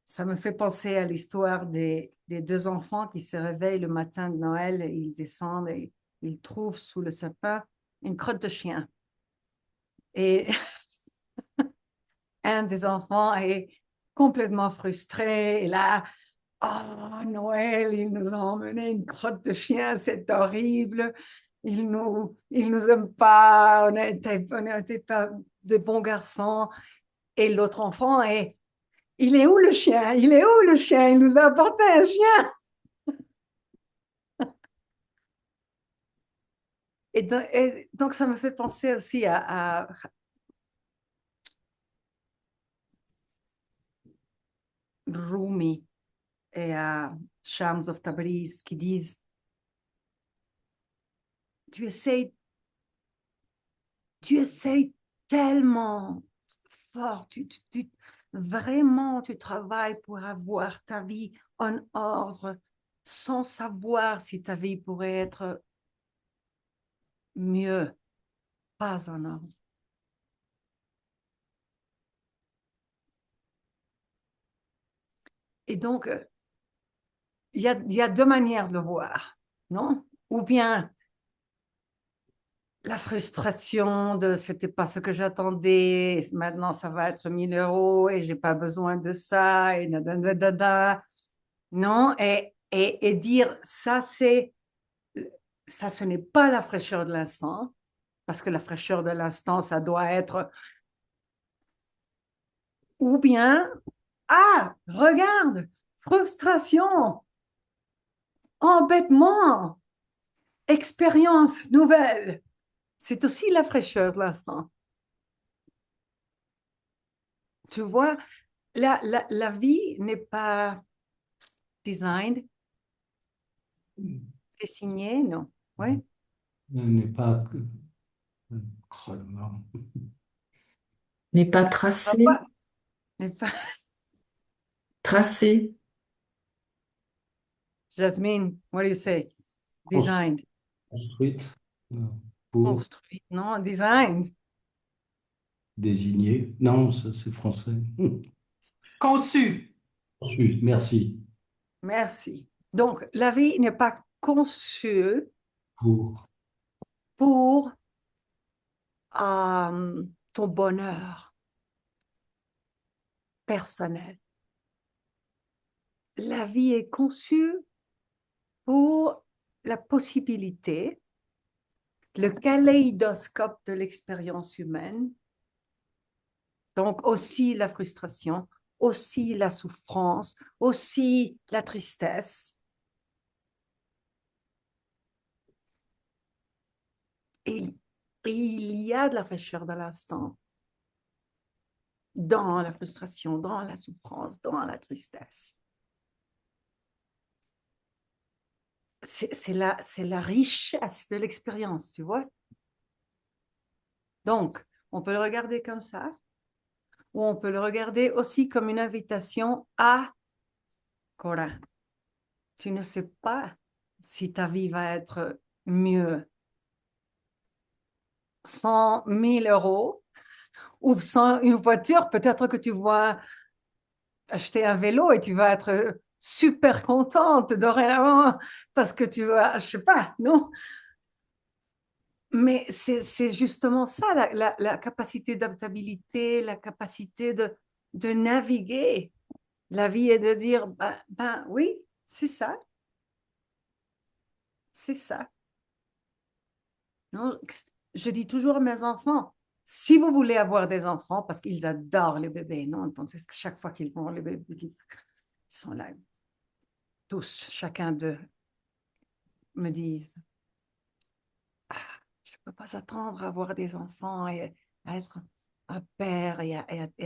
Ça me fait penser à l'histoire des deux enfants qui se réveillent le matin de Noël et ils descendent et ils trouvent sous le sapin une crotte de chien. Et un des enfants est complètement frustré et là, oh, Noël, ils nous ont emmené une crotte de chien, c'est horrible. Ils nous aiment pas, on n'était pas de bons garçons. Et l'autre enfant est, il est où le chien? Il est où le chien? Il nous a apporté un chien. Et donc ça me fait penser aussi à Rumi et à Shams of Tabriz qui disent, tu essayes tellement fort, vraiment tu travailles pour avoir ta vie en ordre sans savoir si ta vie pourrait être mieux, pas en ordre. Et donc, il y a deux manières de le voir, non? Ou bien la frustration de c'était pas ce que j'attendais, maintenant ça va être 1000 euros et j'ai pas besoin de ça, et non? Et dire ça, ce n'est pas la fraîcheur de l'instant, parce que la fraîcheur de l'instant, ça doit être, ou bien, ah, regarde, frustration, embêtement, expérience nouvelle. C'est aussi la fraîcheur de l'instant. Tu vois, la vie n'est pas designed, dessinée, non. Oui. N'est pas que. Oh là là. N'est pas tracé, N'est pas. tracé. Jasmine, what do you say? Designed. Construite pour Construite, non, designed. désigner. Non, ça c'est français. Conçu. Construite, merci. Merci. Donc, la vie n'est pas conçue Pour. pour ton bonheur personnel. La vie est conçue pour la possibilité, le kaléidoscope de l'expérience humaine, donc aussi la frustration, aussi la souffrance, aussi la tristesse. Et il y a de la fraîcheur dans l'instant, dans la frustration, dans la souffrance, dans la tristesse. c'est la richesse de l'expérience, tu vois. Donc, on peut le regarder comme ça, ou on peut le regarder aussi comme une invitation à Cora. Tu ne sais pas si ta vie va être mieux 100 000 euros ou sans une voiture. Peut-être que tu vas acheter un vélo et tu vas être super contente dorénavant parce que tu vas, je sais pas, non? Mais c'est justement ça, la capacité d'adaptabilité, la capacité de naviguer la vie et de dire, ben oui, c'est ça, c'est ça. Non? Je dis toujours à mes enfants, si vous voulez avoir des enfants, parce qu'ils adorent les bébés, non? Donc, chaque fois qu'ils vont, les bébés, ils sont là, tous, chacun d'eux me disent, ah, je ne peux pas attendre à avoir des enfants et à être un père et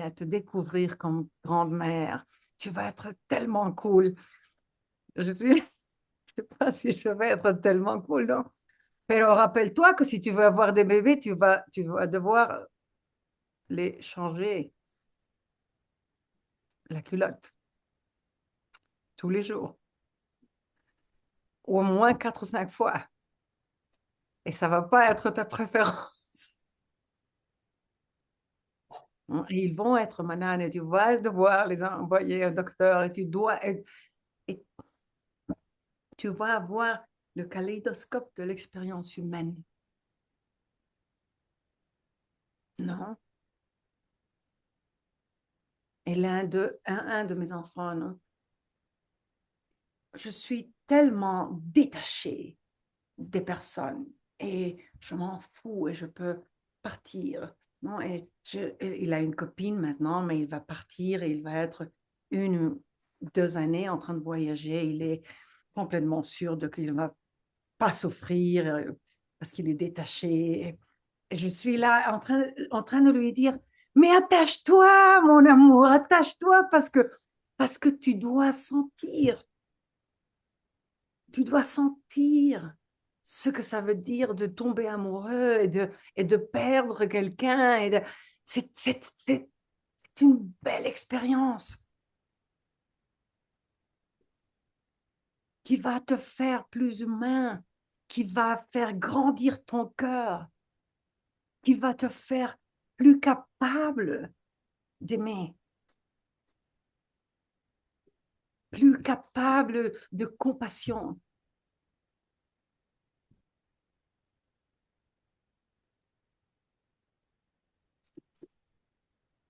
à te découvrir comme grande-mère. Tu vas être tellement cool. Je suis, je sais pas si je vais être tellement cool, non? Mais rappelle-toi que si tu veux avoir des bébés, tu vas devoir les changer la culotte tous les jours, ou au moins 4 ou 5 fois. Et ça va pas être ta préférence. Et ils vont être malades et tu vas devoir les envoyer au docteur et et tu vas avoir le kaléidoscope de l'expérience humaine. Non? Et un de mes enfants, non? Je suis tellement détachée des personnes et je m'en fous et je peux partir. Non? Il a une copine maintenant, mais il va partir et il va être 1 ou 2 années en train de voyager. Il est complètement sûr de qu'il ne va pas souffrir parce qu'il est détaché. Et je suis là en train de lui dire, mais attache-toi, mon amour, attache-toi parce que tu dois sentir ce que ça veut dire de tomber amoureux et de perdre quelqu'un. C'est une belle expérience qui va te faire plus humain, qui va faire grandir ton cœur, qui va te faire plus capable d'aimer, plus capable de compassion.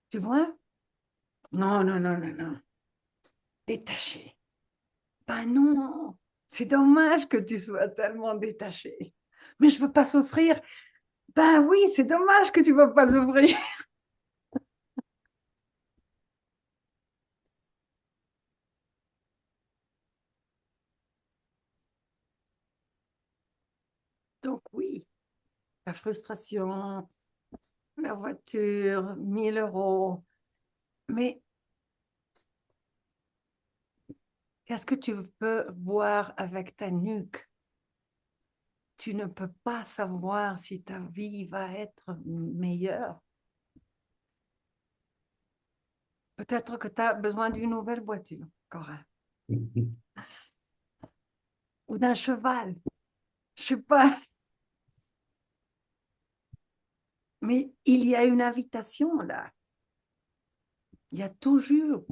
Tu vois? Non, non, non, non, non. Détaché. Ben non, c'est dommage que tu sois tellement détaché. Mais je veux pas souffrir. Ben oui, c'est dommage que tu veux pas souffrir. Donc oui, la frustration, la voiture, 1 000 euros. Mais qu'est-ce que tu peux voir avec ta nuque? Tu ne peux pas savoir si ta vie va être meilleure. Peut-être que tu as besoin d'une nouvelle voiture, Cora, ou d'un cheval. Je sais pas. Mais il y a une invitation là. Il y a toujours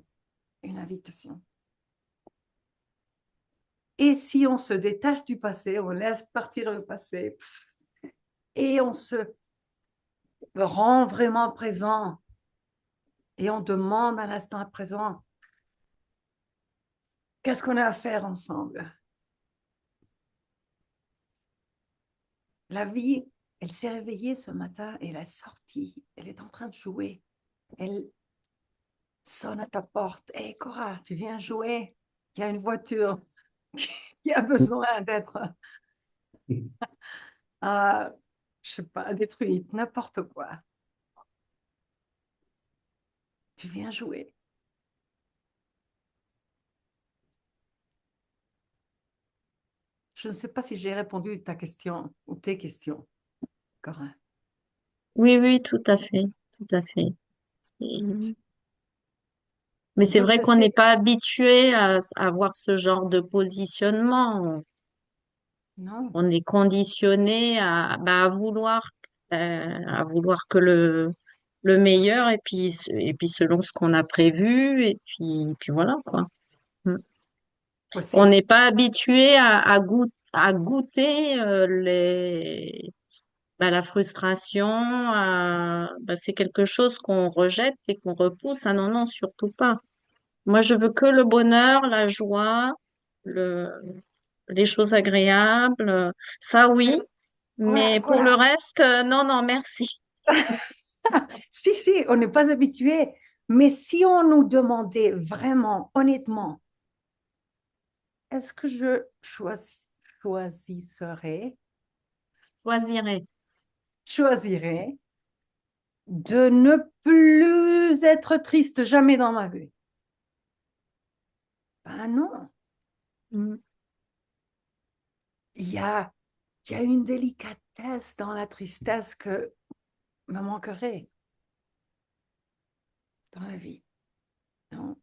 une invitation. Et si on se détache du passé, on laisse partir le passé et on se rend vraiment présent et on demande à l'instant présent, qu'est-ce qu'on a à faire ensemble? La vie, elle s'est réveillée ce matin, elle est sortie, elle est en train de jouer. Elle sonne à ta porte. Hé, Cora, tu viens jouer? Il y a une voiture qui a besoin d'être, je sais pas, détruite, n'importe quoi. Tu viens jouer. Je ne sais pas si j'ai répondu à ta question ou tes questions, Corinne. Oui, oui, tout à fait, tout à fait. C'est- Mais c'est Donc, vrai qu'on n'est pas habitué à voir ce genre de positionnement. non. On est conditionné à vouloir que le meilleur et puis selon ce qu'on a prévu et puis voilà quoi. Mm. On Aussi. n'est pas habitué à goûter la frustration. C'est quelque chose qu'on rejette et qu'on repousse. Ah non, non, surtout pas. Moi, je veux que le bonheur, la joie, le, les choses agréables. Ça, oui. Voilà, Mais pour le voilà. reste, non, non, merci. Si, on n'est pas habitué. Mais si on nous demandait vraiment, honnêtement, est-ce que je choisirais, Choisirais. choisirais de ne plus être triste jamais dans ma vie? Ben non. Mm. Il y a une délicatesse dans la tristesse que me manquerait dans la vie, non?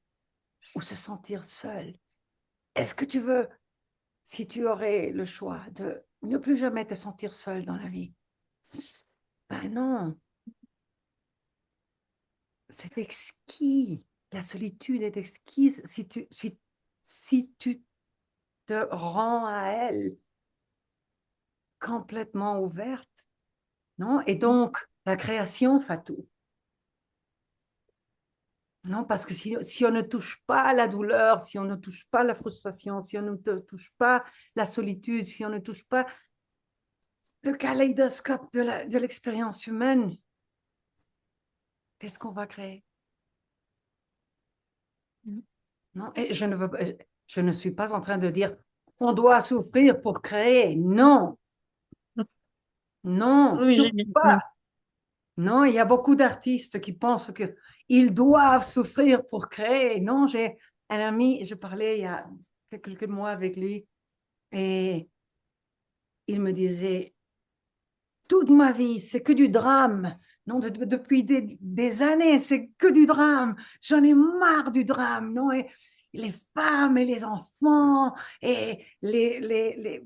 Ou se sentir seul. Est-ce que tu veux, si tu aurais le choix de ne plus jamais te sentir seul dans la vie? Ben non, c'est exquis. La solitude est exquise si tu te rends à elle complètement ouverte, non? Et donc, la création, Fatou. Non, parce que si on ne touche pas la douleur, si on ne touche pas la frustration, si on ne touche pas la solitude, si on ne touche pas le kaléidoscope de l'expérience humaine, qu'est-ce qu'on va créer? Non, et je ne suis pas en train de dire on doit souffrir pour créer. Non, non, Oui, j'ai surtout bien. pas. Non, il y a beaucoup d'artistes qui pensent qu'ils doivent souffrir pour créer. Non, j'ai un ami, je parlais il y a quelques mois avec lui, et il me disait, toute ma vie, c'est que du drame. Non, depuis des années, c'est que du drame. J'en ai marre du drame. Non, et les femmes et les enfants et les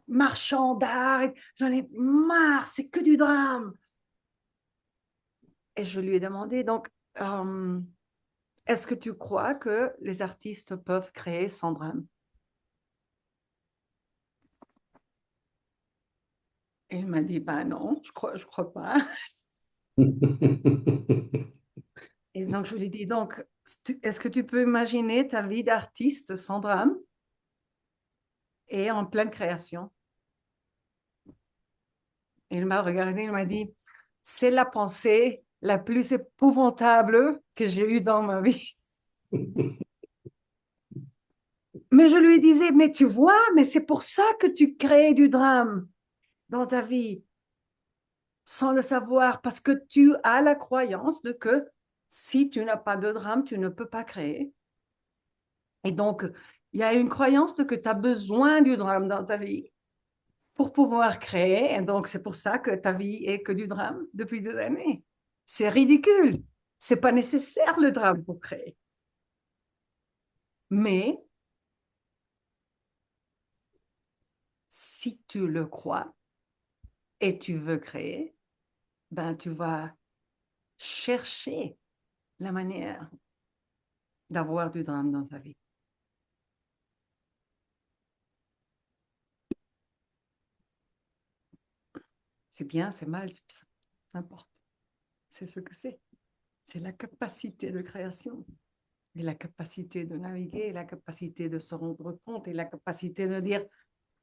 marchands d'art, j'en ai marre, c'est que du drame. Et je lui ai demandé, donc, est-ce que tu crois que les artistes peuvent créer sans drame? Et il m'a dit, ben non, je crois pas. Et donc, je lui ai dit, donc, est-ce que tu peux imaginer ta vie d'artiste sans drame et en pleine création? Et il m'a regardé, il m'a dit, c'est la pensée la plus épouvantable que j'ai eue dans ma vie. Mais je lui disais, mais tu vois, mais c'est pour ça que tu crées du drame dans ta vie, sans le savoir, parce que tu as la croyance de que si tu n'as pas de drame, tu ne peux pas créer. Et donc, il y a une croyance de que tu as besoin du drame dans ta vie pour pouvoir créer. Et donc, c'est pour ça que ta vie est que du drame depuis des années. C'est ridicule. C'est pas nécessaire le drame pour créer. Mais si tu le crois et tu veux créer, ben tu vas chercher la manière d'avoir du drame dans ta vie. C'est bien, c'est mal, n'importe. C'est ce que c'est. C'est la capacité de création et la capacité de naviguer, et la capacité de se rendre compte et la capacité de dire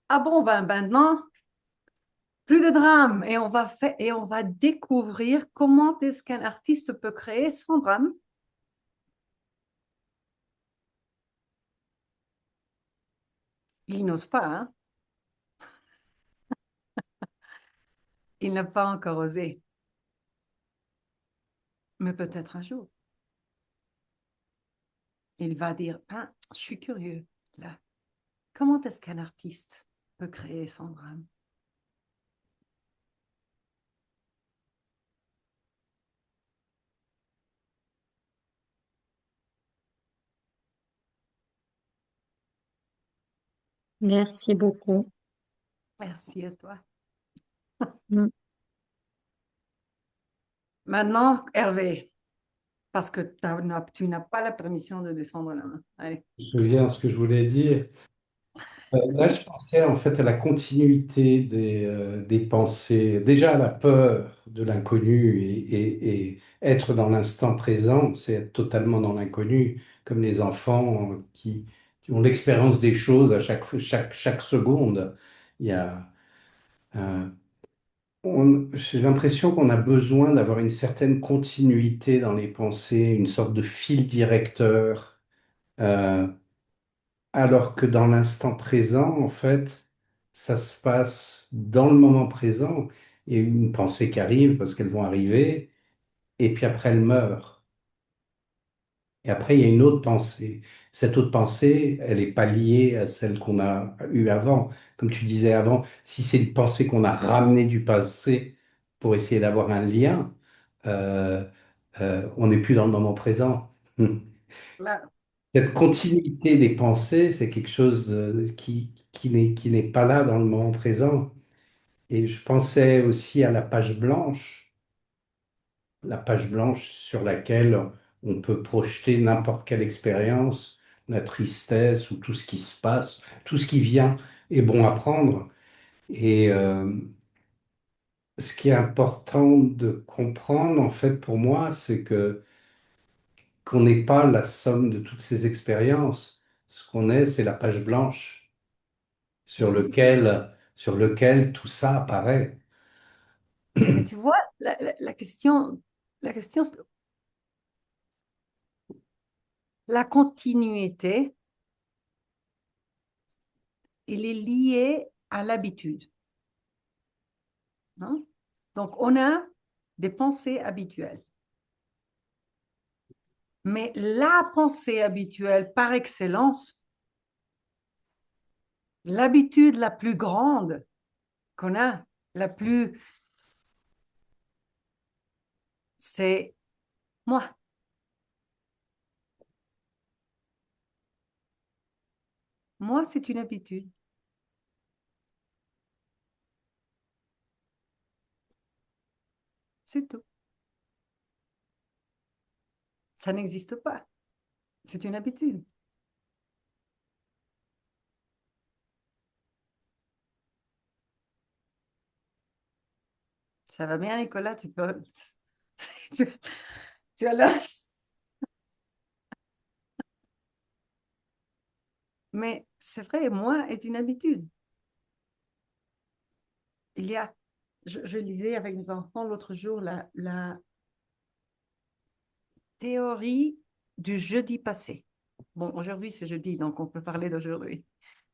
ah bon, ben maintenant, plus de drame. Et on va découvrir comment est-ce qu'un artiste peut créer sans drame. Il n'ose pas, hein? Il n'a pas encore osé. Mais peut-être un jour, il va dire, ah, je suis curieux, là. Comment est-ce qu'un artiste peut créer sans drame. Merci beaucoup. Merci à toi. Mm. Maintenant, Hervé, parce que tu n'as pas la permission de descendre la main. Allez. Je me souviens de ce que je voulais dire. Là, je pensais en fait à la continuité des pensées. Déjà, la peur de l'inconnu et être dans l'instant présent, c'est être totalement dans l'inconnu, comme les enfants qui ont l'expérience des choses à chaque seconde. Il y a, euh, j'ai l'impression qu'on a besoin d'avoir une certaine continuité dans les pensées, une sorte de fil directeur. Euh, Alors que dans l'instant présent, en fait, ça se passe dans le moment présent. Il y a une pensée qui arrive parce qu'elles vont arriver, et puis après elles meurent. Et après, il y a une autre pensée. Cette autre pensée, elle n'est pas liée à celle qu'on a eue avant. Comme tu disais avant, si c'est une pensée qu'on a ramenée du passé pour essayer d'avoir un lien, euh, on n'est plus dans le moment présent. Là, Cette continuité des pensées, c'est quelque chose qui n'est pas là dans le moment présent. Et je pensais aussi à la page blanche sur laquelle on peut projeter n'importe quelle expérience, la tristesse ou tout ce qui se passe, tout ce qui vient est bon à prendre. Et ce qui est important de comprendre, en fait, pour moi, c'est que qu'on n'est pas la somme de toutes ces expériences. Ce qu'on est, c'est la page blanche merci. sur lequel tout ça apparaît. Mais tu vois, la question, la continuité, elle est liée à l'habitude. Non? Donc, on a des pensées habituelles. Mais la pensée habituelle par excellence, l'habitude la plus grande qu'on a, c'est moi. Moi, c'est une habitude. C'est tout. Ça n'existe pas. C'est une habitude. Ça va bien, Nicolas? Tu peux... tu, tu as là. Mais c'est vrai, moi est une habitude. Je lisais avec mes enfants l'autre jour la théorie du jeudi passé. Bon, aujourd'hui c'est jeudi, donc on peut parler d'aujourd'hui.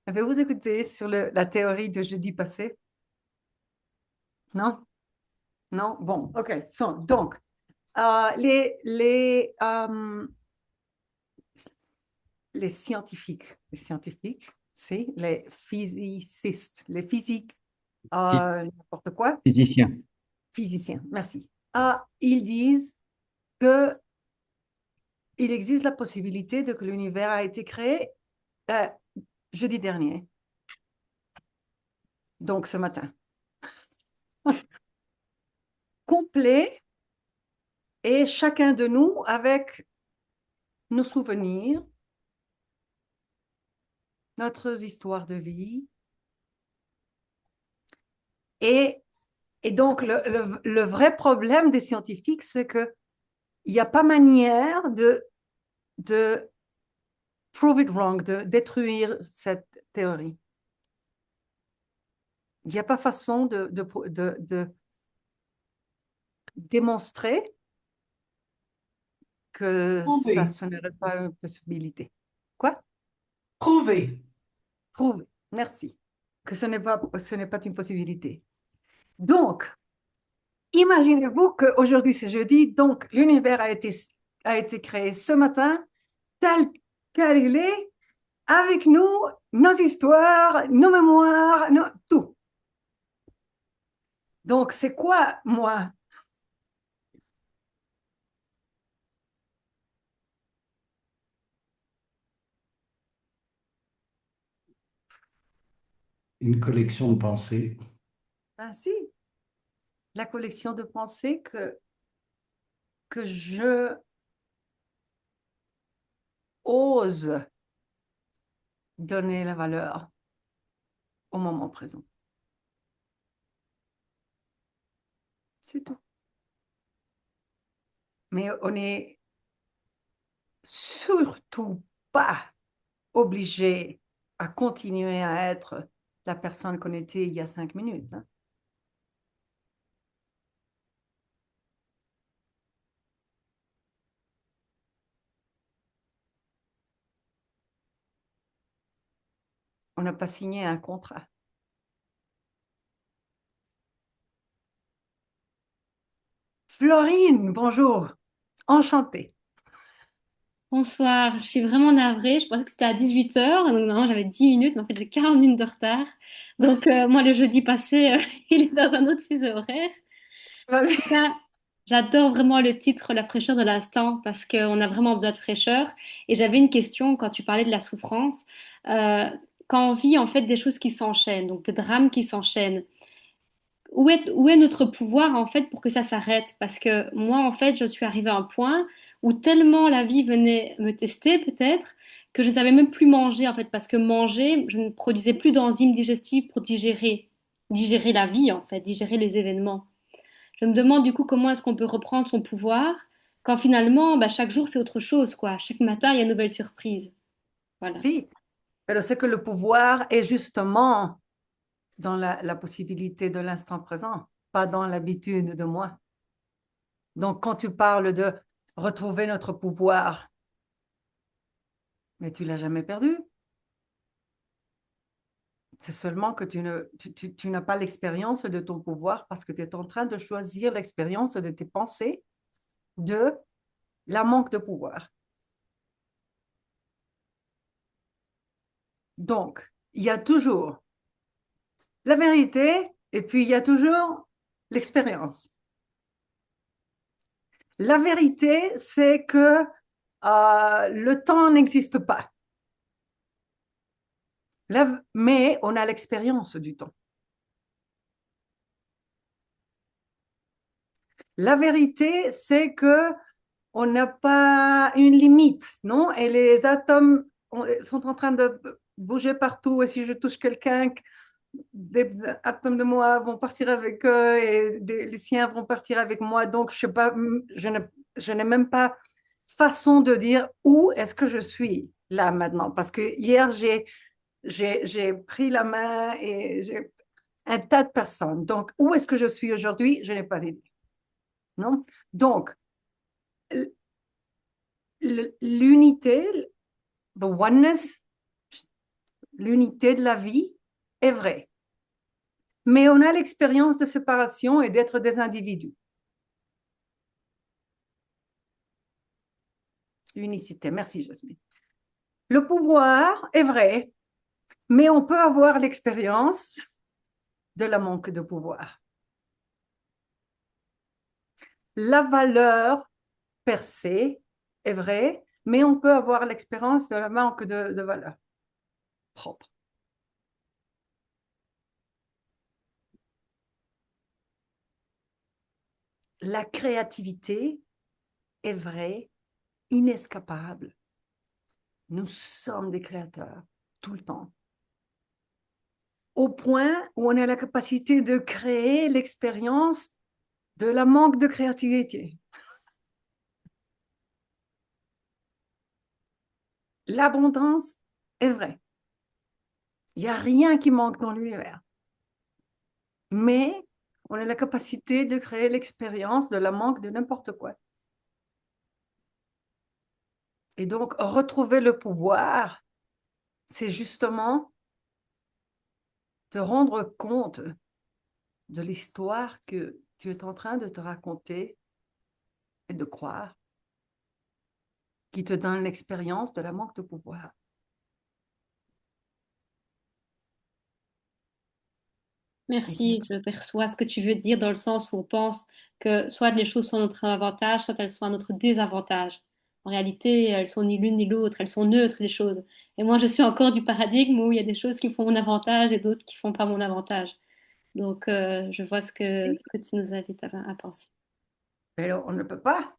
Avez-vous écouté sur la théorie du jeudi passé? Non? Non? Bon, ok. Donc, les scientifiques, c'est les physicists, les physiques, n'importe quoi, Physicien. physiciens, merci. Ils disent que il existe la possibilité de que l'univers a été créé jeudi dernier, donc ce matin. Complet, et chacun de nous avec nos souvenirs, notre histoire de vie. Et donc, le vrai problème des scientifiques, c'est qu'il n'y a pas manière de prove it wrong, de détruire cette théorie. Il n'y a pas façon de démontrer que Prouver. ce n'aurait pas une possibilité. Quoi? Prouver. Prouver. Merci. Que ce n'est pas une possibilité. Donc, imaginez-vous qu'aujourd'hui c'est jeudi, donc l'univers a été créé ce matin, tel quel il est, avec nous, nos histoires, nos mémoires, tout. Donc, c'est quoi, moi? Une collection de pensées. Ben si, la collection de pensées que je ose donner la valeur au moment présent. C'est tout. Mais on n'est surtout pas obligé à continuer à être la personne qu'on était il y a 5 minutes. Hein. On n'a pas signé un contrat. Florine, bonjour. Enchantée. Bonsoir, je suis vraiment navrée. Je pensais que c'était à 18 heures, donc normalement j'avais 10 minutes, mais en fait j'ai 40 minutes de retard. Donc moi le jeudi passé, il est dans un autre fuseau horaire. En Vas-y. tout cas, j'adore vraiment le titre La fraîcheur de l'instant parce qu'on a vraiment besoin de fraîcheur. Et j'avais une question quand tu parlais de la souffrance. Euh, Quand on vit en fait des choses qui s'enchaînent, donc des drames qui s'enchaînent, où est notre pouvoir en fait pour que ça s'arrête? Parce que moi en fait je suis arrivée à un point où tellement la vie venait me tester peut-être que je ne savais même plus manger en fait parce que manger, je ne produisais plus d'enzymes digestives pour digérer la vie en fait, digérer les événements. Je me demande du coup comment est-ce qu'on peut reprendre son pouvoir quand finalement bah, chaque jour c'est autre chose quoi. Chaque matin il y a une nouvelle surprise. Voilà. Si, mais c'est que le pouvoir est justement dans la possibilité de l'instant présent, pas dans l'habitude de moi. Donc, quand tu parles de retrouver notre pouvoir, mais tu l'as jamais perdu. C'est seulement que tu n'as pas l'expérience de ton pouvoir parce que tu es en train de choisir l'expérience de tes pensées de la manque de pouvoir. Donc, il y a toujours la vérité et puis il y a toujours l'expérience. La vérité, c'est que le temps n'existe pas. Mais on a l'expérience du temps. La vérité, c'est que on n'a pas une limite, non? Et les atomes sont en train de bouger partout. Et si je touche quelqu'un, des atomes de moi vont partir avec eux et les siens vont partir avec moi. Donc, je sais pas, je n'ai même pas façon de dire où est-ce que je suis là maintenant. Parce que hier, j'ai pris la main et j'ai un tas de personnes. Donc, où est-ce que je suis aujourd'hui? Je n'ai pas idée. Non? Donc, l'unité, the oneness, l'unité de la vie est vraie. Mais on a l'expérience de séparation et d'être des individus. Unicité, merci Jasmine. Le pouvoir est vrai, mais on peut avoir l'expérience de la manque de pouvoir. La valeur per se est vraie, mais on peut avoir l'expérience de la manque de valeur propre. La créativité est vraie, inescapable. Nous sommes des créateurs tout le temps. Au point où on a la capacité de créer l'expérience de la manque de créativité. L'abondance est vraie. Il n'y a rien qui manque dans l'univers. Mais on a la capacité de créer l'expérience de la manque de n'importe quoi. Et donc, retrouver le pouvoir, c'est justement te rendre compte de l'histoire que tu es en train de te raconter et de croire, qui te donne l'expérience de la manque de pouvoir. Merci, je perçois ce que tu veux dire dans le sens où on pense que soit les choses sont à notre avantage, soit elles sont à notre désavantage. En réalité, elles sont ni l'une ni l'autre, elles sont neutres, les choses. Et moi, je suis encore du paradigme où il y a des choses qui font mon avantage et d'autres qui font pas mon avantage. Donc, je vois ce que tu nous invites à penser. Mais on ne peut pas,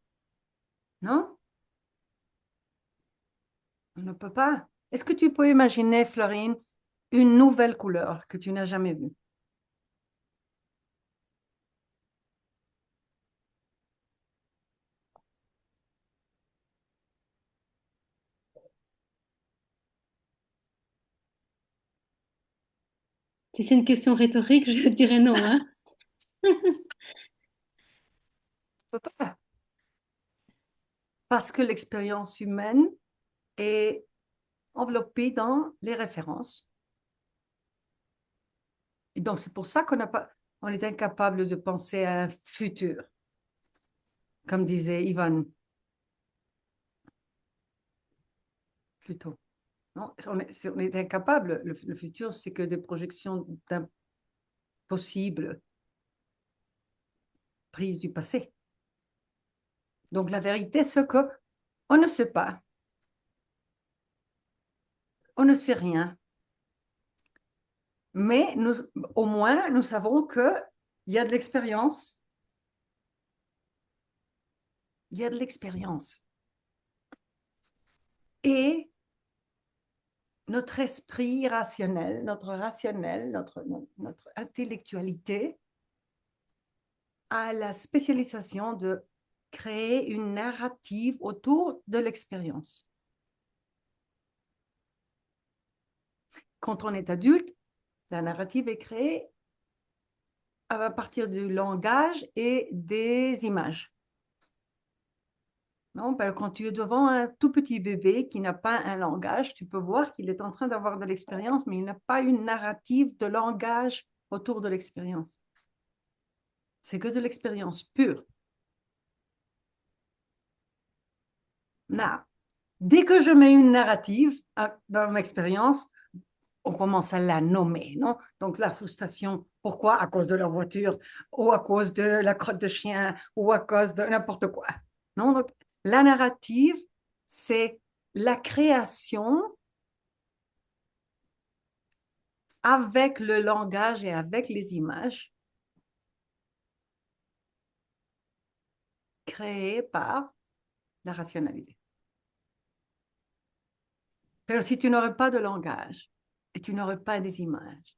non? On ne peut pas. Est-ce que tu peux imaginer, Florine, une nouvelle couleur que tu n'as jamais vue? Si c'est une question rhétorique, je dirais non, hein. On ne peut pas. Parce que l'expérience humaine est enveloppée dans les références. Et donc, c'est pour ça on est incapable de penser à un futur, comme disait Ivan plus tôt. Non, on est incapable. Le futur, c'est que des projections d'un possible prise du passé. Donc, la vérité, c'est que on ne sait pas. On ne sait rien. Mais au moins, nous savons qu'il y a de l'expérience. Il y a de l'expérience. Et notre esprit rationnel, notre intellectualité a la spécialisation de créer une narrative autour de l'expérience. Quand on est adulte, la narrative est créée à partir du langage et des images. Non, ben, quand tu es devant un tout petit bébé qui n'a pas un langage, tu peux voir qu'il est en train d'avoir de l'expérience, mais il n'a pas une narrative de langage autour de l'expérience. C'est que de l'expérience pure. Dès que je mets une narrative dans l'expérience, on commence à la nommer, non? Donc, la frustration, pourquoi? À cause de la voiture, ou à cause de la crotte de chien, ou à cause de n'importe quoi. Non? Donc, la narrative, c'est la création avec le langage et avec les images créées par la rationalité. Mais si tu n'aurais pas de langage et tu n'aurais pas des images,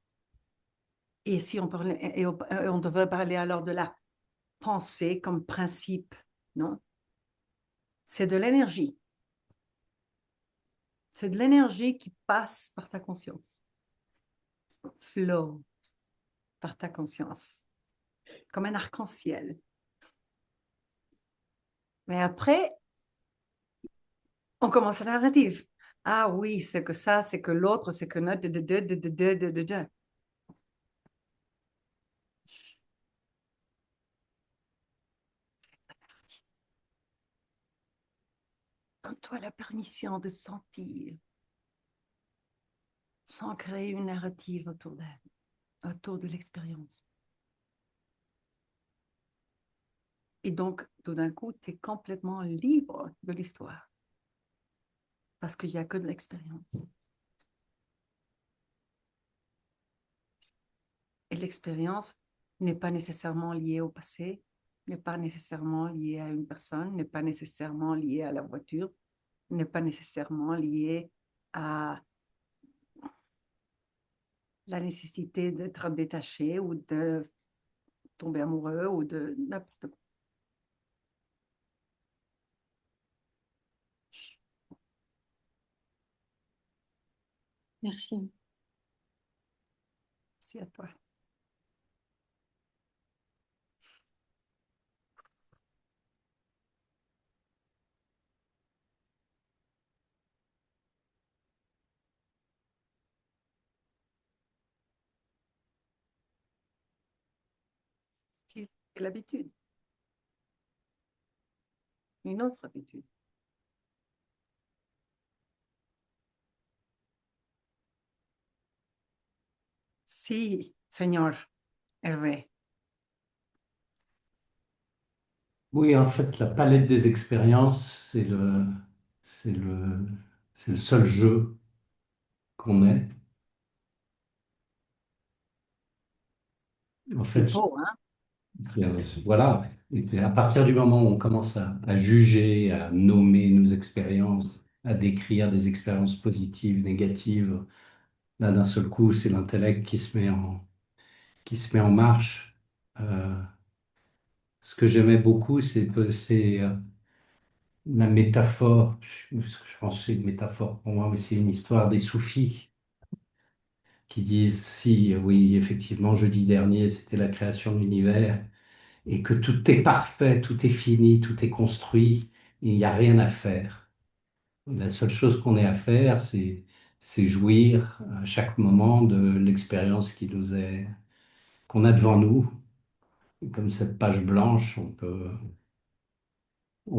et si on parlait, et on devrait parler alors de la pensée comme principe, non? C'est de l'énergie. C'est de l'énergie qui passe par ta conscience. Flow par ta conscience. Comme un arc-en-ciel. Mais après, on commence la narrative. Ah oui, c'est que ça, c'est que l'autre, c'est que notre. Donne-toi la permission de sentir sans créer une narrative autour d'elle, autour de l'expérience. Et donc, tout d'un coup, tu es complètement libre de l'histoire parce qu'il n'y a que de l'expérience. Et l'expérience n'est pas nécessairement liée au passé, n'est pas nécessairement liée à une personne, n'est pas nécessairement liée à la voiture, n'est pas nécessairement liée à la nécessité d'être détaché ou de tomber amoureux ou de n'importe quoi. Merci. Merci à toi. C'est l'habitude. Une autre habitude. Sí, Señor. Oui. Oui, en fait, la palette des expériences, c'est le seul jeu qu'on ait. En C'est fait, beau, hein? voilà. Et puis à partir du moment où on commence à juger, à nommer nos expériences, à décrire des expériences positives, négatives, là, d'un seul coup, c'est l'intellect qui se met en marche. Euh, Ce que j'aimais beaucoup, c'est la métaphore. Je pense que c'est une métaphore pour moi, mais c'est une histoire des soufis qui disent, si, oui, effectivement, jeudi dernier, c'était la création de l'univers, et que tout est parfait, tout est fini, tout est construit, et il n'y a rien à faire. La seule chose qu'on ait à faire, c'est jouir à chaque moment de l'expérience qu'on a devant nous. Et comme cette page blanche, on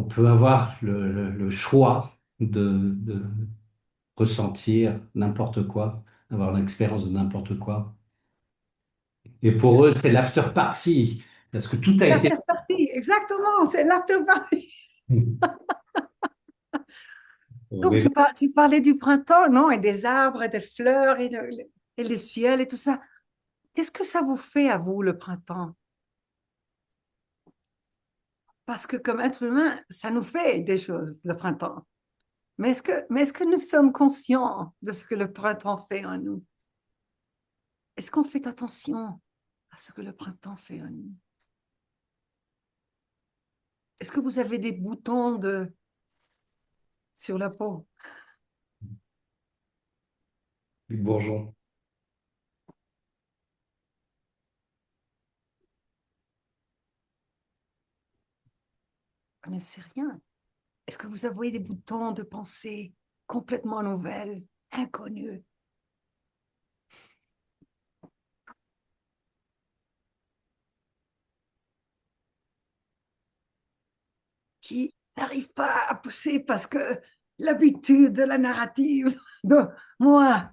peut avoir le choix de ressentir n'importe quoi, avoir l'expérience de n'importe quoi. Et pour eux, c'est l'after party, parce que tout a été... L'after party, exactement, c'est l'after party. Donc, Oui, tu parlais du printemps, non? Et des arbres et des fleurs et le ciel et tout ça. Qu'est-ce que ça vous fait à vous, le printemps? Parce que comme être humain, ça nous fait des choses, le printemps. Mais est-ce que nous sommes conscients de ce que le printemps fait en nous? Est-ce qu'on fait attention à ce que le printemps fait en nous? Est-ce que vous avez des boutons sur la peau? les bourgeons. On ne sait rien. Est-ce que vous avez des boutons de pensée complètement nouvelles, inconnues? Qui n'arrivent pas à pousser parce que l'habitude de la narrative de moi.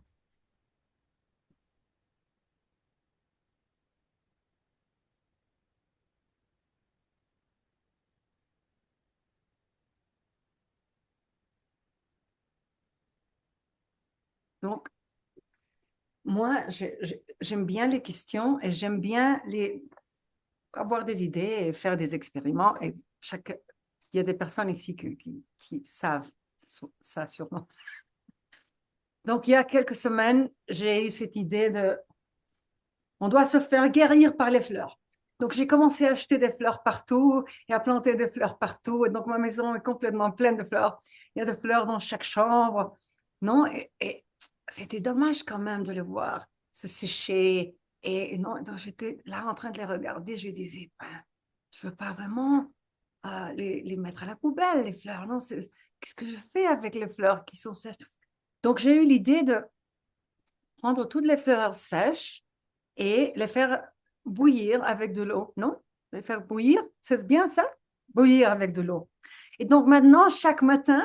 Donc, moi, j'aime bien les questions et j'aime bien avoir des idées et faire des expériments. Et il y a des personnes ici qui savent ça sûrement. Donc, il y a quelques semaines, j'ai eu cette idée on doit se faire guérir par les fleurs. Donc, j'ai commencé à acheter des fleurs partout et à planter des fleurs partout. Et donc, ma maison est complètement pleine de fleurs. Il y a des fleurs dans chaque chambre. Non, et c'était dommage quand même de les voir se sécher. Et non, donc j'étais là en train de les regarder. Je disais, ben, je ne veux pas vraiment les mettre à la poubelle, les fleurs. Non, qu'est-ce que je fais avec les fleurs qui sont sèches? Donc, j'ai eu l'idée de prendre toutes les fleurs sèches et les faire bouillir avec de l'eau, non? Les faire bouillir, c'est bien ça? Bouillir avec de l'eau. Et donc maintenant, chaque matin,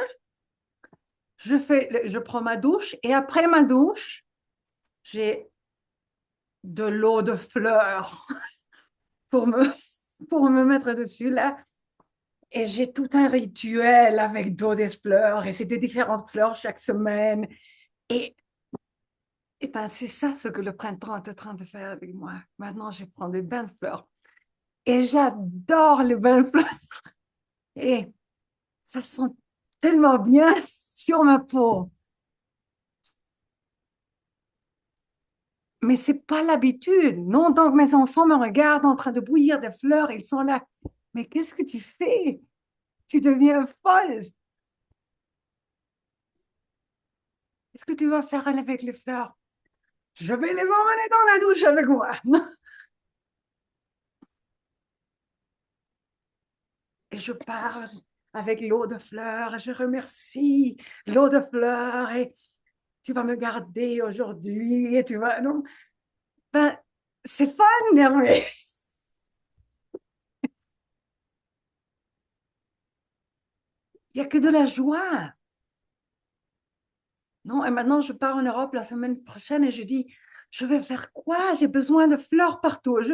je prends ma douche et après ma douche, j'ai de l'eau de fleurs pour me, pour me mettre dessus là. Et j'ai tout un rituel avec d'eau des fleurs et c'est des différentes fleurs chaque semaine. Et, et ben, c'est ça ce que le printemps est en train de faire avec moi. Maintenant, je prends des bains de fleurs. Et j'adore les bains de fleurs. Et ça sent tellement bien sur ma peau. Mais c'est pas l'habitude. Non, donc mes enfants me regardent en train de bouillir des fleurs. Ils sont là. Mais qu'est-ce que tu fais? Tu deviens folle. Qu'est-ce que tu vas faire avec les fleurs? Je vais les emmener dans la douche avec moi. Et je parle avec l'eau de fleurs. Et je remercie l'eau de fleurs. Et tu vas me garder aujourd'hui. Et tu vas... Non, ben, c'est fun, Hervé. Il n'y a que de la joie. Non, et maintenant, je pars en Europe la semaine prochaine et je dis, je vais faire quoi? J'ai besoin de fleurs partout. Je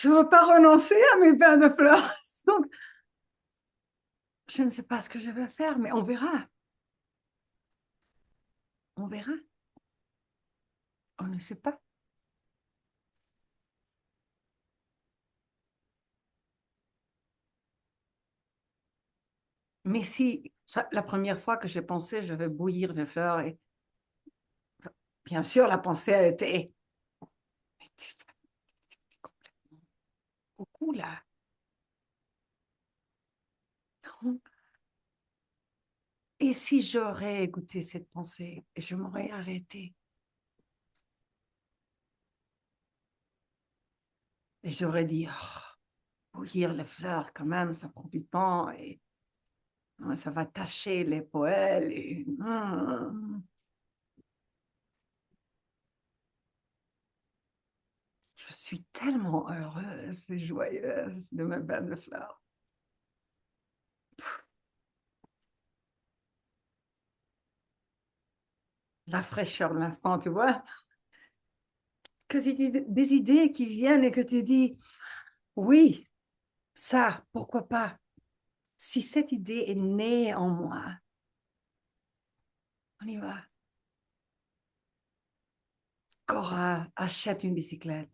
veux pas renoncer à mes pains de fleurs. Donc, je ne sais pas ce que je vais faire, mais on verra. On verra. On ne sait pas. Mais si, la première fois que j'ai pensé, je vais bouillir des fleurs, et bien sûr, la pensée a été, mais t'es complètement coucou là. Non. Et si j'aurais écouté cette pensée et je m'aurais arrêtée et j'aurais dit, oh, bouillir les fleurs quand même, ça prend du temps et ça va tacher les poêles. Je suis tellement heureuse et joyeuse de mes bains de fleurs. La fraîcheur de l'instant, tu vois. Que c'est des idées qui viennent et que tu dis, oui, ça, pourquoi pas. Si cette idée est née en moi, on y va. Cora, achète une bicyclette.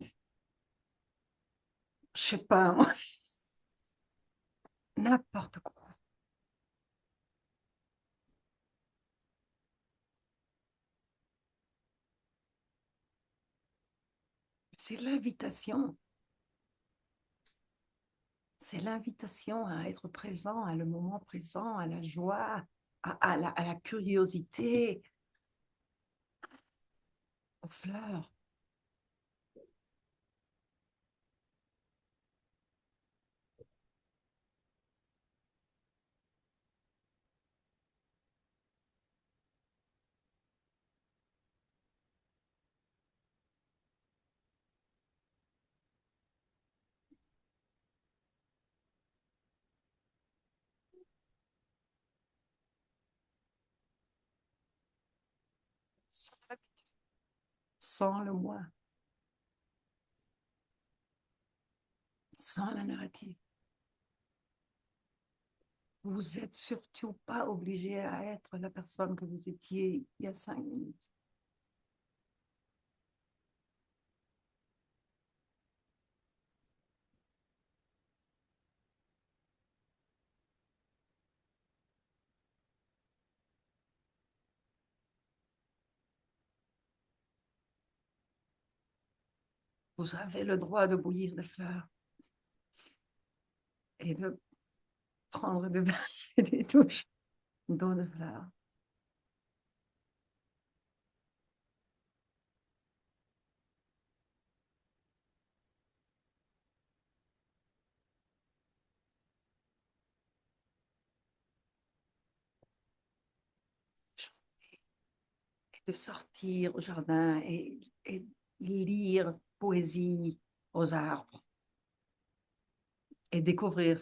Je sais pas, moi. N'importe quoi. C'est l'invitation. C'est l'invitation à être présent, à le moment présent, à la joie, à la curiosité, aux fleurs. Sans le moi, sans la narrative. Vous n'êtes surtout pas obligé à être la personne que vous étiez il y a 5 minutes. Vous avez le droit de bouillir des fleurs et de prendre des bains et des douches d'eau de fleurs. Et de sortir au jardin et lire poésie aux arbres et découvrir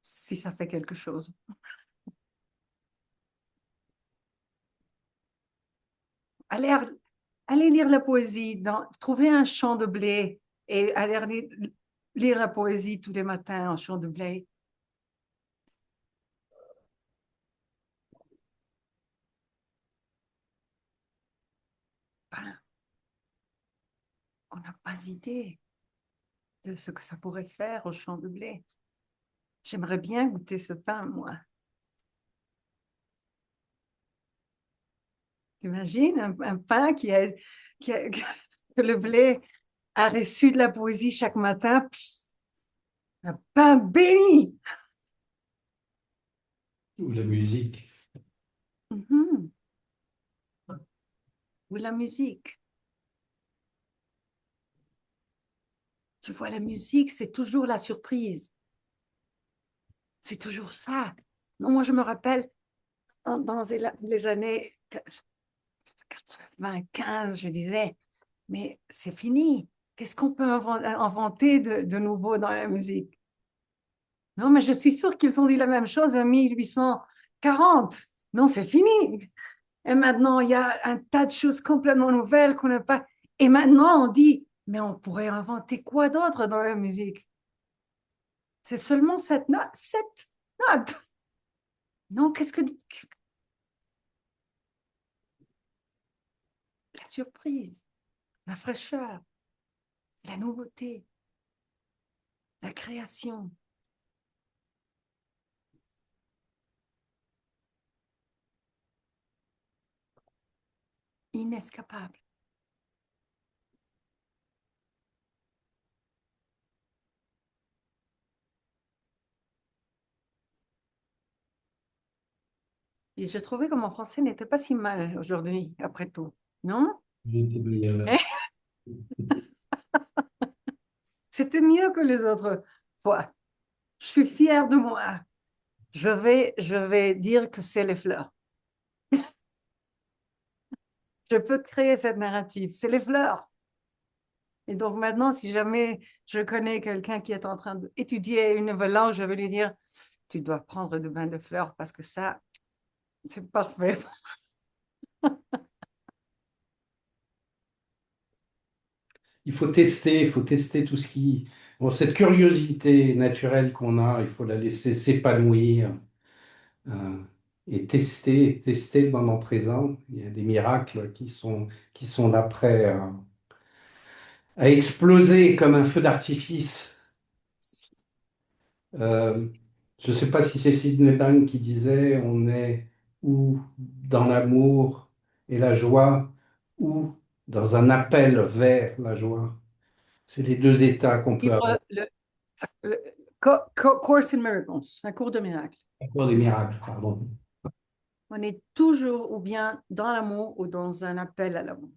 si ça fait quelque chose. Allez lire la poésie, trouver un champ de blé et aller lire la poésie tous les matins en champ de blé. Ben, on n'a pas idée de ce que ça pourrait faire au champ de blé. J'aimerais bien goûter ce pain, moi. T'imagines un pain que le blé a reçu de la poésie chaque matin. Pff, un pain béni. Ou la musique. Mm-hmm. Ou la musique. Tu vois, la musique, c'est toujours la surprise. C'est toujours ça. Non, moi, je me rappelle, dans les années 95, je disais, mais c'est fini. Qu'est-ce qu'on peut inventer de nouveau dans la musique? Non, mais je suis sûre qu'ils ont dit la même chose en 1840. Non, c'est fini. Et maintenant, il y a un tas de choses complètement nouvelles qu'on n'a pas. Et maintenant, on dit, mais on pourrait inventer quoi d'autre dans la musique? C'est seulement cette note, cette note. Non, qu'est-ce que... La surprise, la fraîcheur, la nouveauté, la création. Inescapable. Et j'ai trouvé que mon français n'était pas si mal aujourd'hui, après tout. Non? J'étais meilleur. C'était mieux que les autres fois. Je suis fière de moi. Je vais dire que c'est les fleurs. Je peux créer cette narrative. C'est les fleurs. Et donc maintenant, si jamais je connais quelqu'un qui est en train d'étudier une nouvelle langue, je vais lui dire, tu dois prendre de bain de fleurs parce que ça, c'est parfait. Il faut tester tout ce qui... Bon, cette curiosité naturelle qu'on a, il faut la laisser s'épanouir euh, et tester le moment présent. Il y a des miracles qui sont là prêts à exploser comme un feu d'artifice. Euh, je ne sais pas si c'est Sydney Banks qui disait on est ou dans l'amour et la joie ou dans un appel vers la joie. C'est les deux états qu'on peut avoir. Le Course in Miracles, un cours de miracles. Encore des miracles, pardon. On est toujours ou bien dans l'amour ou dans un appel à l'amour.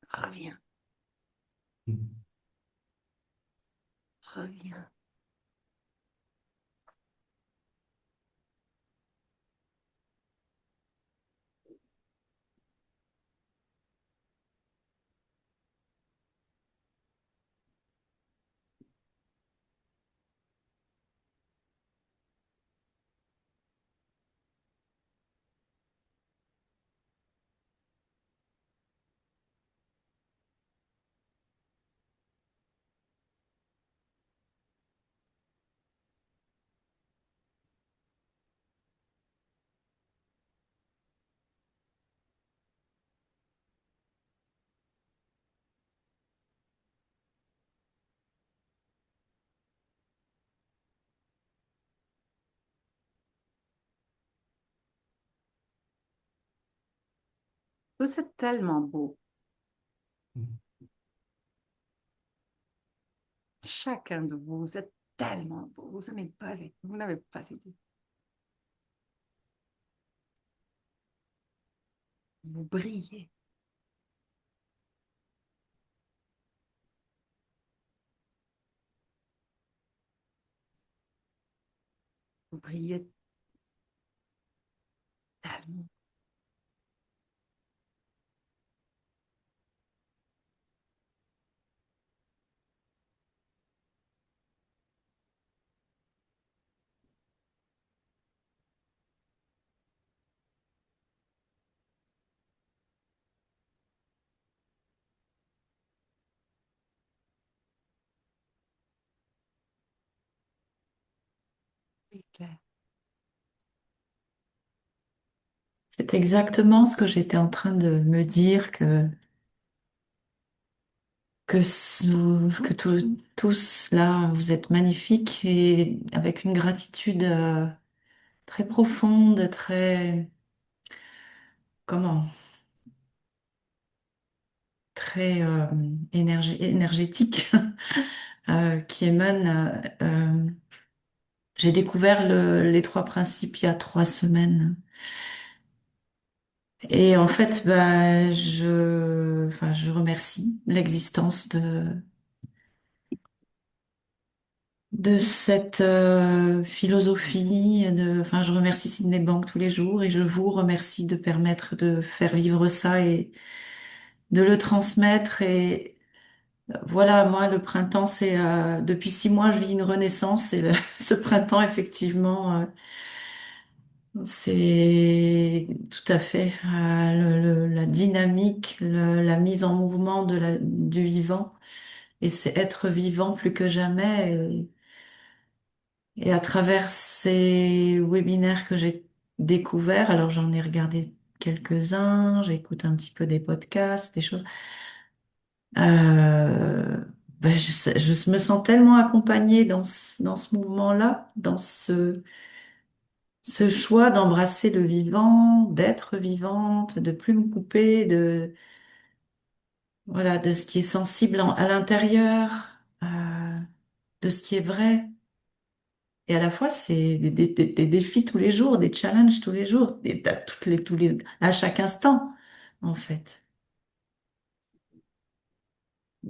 Reviens, reviens. Vous êtes tellement beau. Chacun de vous, vous êtes tellement beau. Vous n'avez pas idée. Vous brillez. Vous brillez tellement. C'est clair. C'est exactement ce que j'étais en train de me dire que tous là, vous êtes magnifiques et avec une gratitude très profonde, très, comment, très énergétique qui émane. J'ai découvert les trois principes il y a 3 semaines. Et en fait, bah, enfin, je remercie l'existence de cette philosophie. Enfin, je remercie Sydney Bank tous les jours et je vous remercie de permettre de faire vivre ça et de le transmettre. Et voilà, moi, le printemps, c'est depuis 6 mois, je vis une renaissance et ce printemps, effectivement. C'est tout à fait la dynamique, la mise en mouvement du vivant. Et c'est être vivant plus que jamais. Et à travers ces webinaires que j'ai découverts, alors j'en ai regardé quelques-uns, j'écoute un petit peu des podcasts, des choses. Ben, je me sens tellement accompagnée dans ce mouvement-là, dans ce choix d'embrasser le vivant, d'être vivante, de plus me couper voilà, de ce qui est sensible à l'intérieur, de ce qui est vrai. Et à la fois, c'est des défis tous les jours, des challenges tous les jours, à chaque instant, en fait.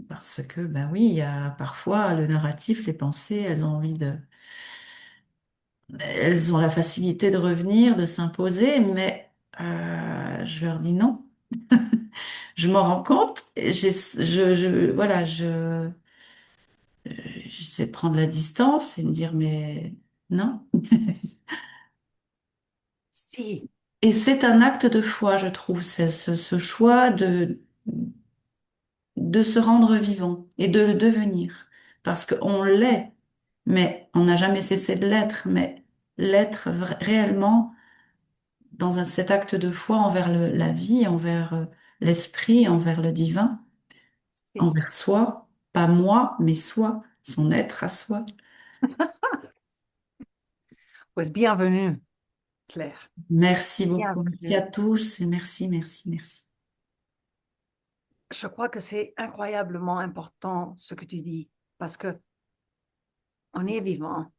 Parce que, ben oui, il y a parfois le narratif, les pensées, elles ont la facilité de revenir, de s'imposer, mais je leur dis non. Je m'en rends compte, et voilà, j'essaie de prendre la distance et de dire, mais non. Si. Et c'est un acte de foi, je trouve, c'est ce choix de se rendre vivant et de le devenir. Parce qu'on l'est, mais on n'a jamais cessé de l'être, mais l'être réellement dans cet acte de foi envers la vie, envers l'esprit, envers le divin, Si. envers soi, pas moi, mais soi, son être à soi. Pues bienvenue, Claire. Merci beaucoup. Merci Bienvenue. à tous et merci, merci, merci. Je crois que c'est incroyablement important ce que tu dis, parce que on est vivant,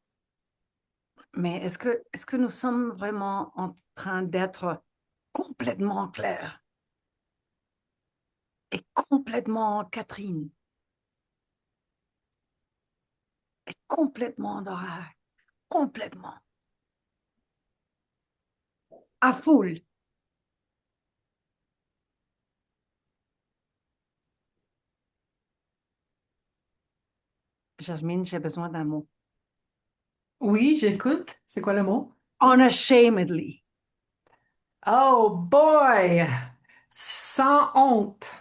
mais est-ce que nous sommes vraiment en train d'être complètement Claire et complètement Catherine et complètement Dora, complètement, à full. Jasmine, j'ai besoin d'un mot. Oui, j'écoute. C'est quoi le mot? Unashamedly. Oh boy! Sans honte.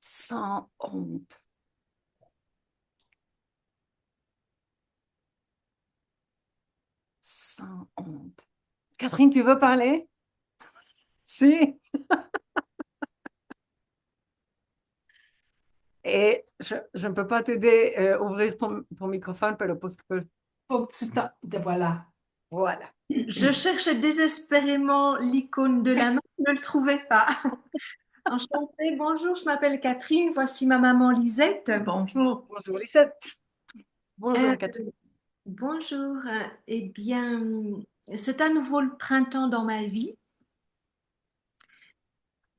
Sans honte. Sans honte. Catherine, tu veux parler? Si. Et je ne peux pas t'aider à ouvrir ton microphone, pero pues que... Faut que tu t'en... Voilà. Voilà. Je cherchais désespérément l'icône de la main, je ne le trouvais pas. Enchantée, bonjour, je m'appelle Catherine, voici ma maman Lisette. Bonjour. Bonjour Lisette. Bonjour Euh, Catherine. bonjour, eh bien, c'est à nouveau le printemps dans ma vie.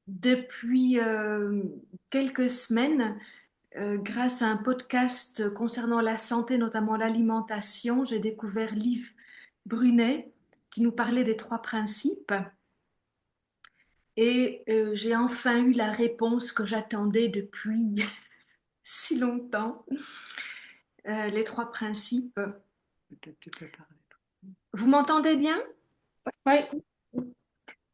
Depuis quelques semaines, grâce à un podcast concernant la santé, notamment l'alimentation, j'ai découvert Liv Brunet qui nous parlait des 3 principes. Et j'ai enfin eu la réponse que j'attendais depuis si longtemps. Les 3 principes. Tu peux parler. Vous m'entendez bien? Oui.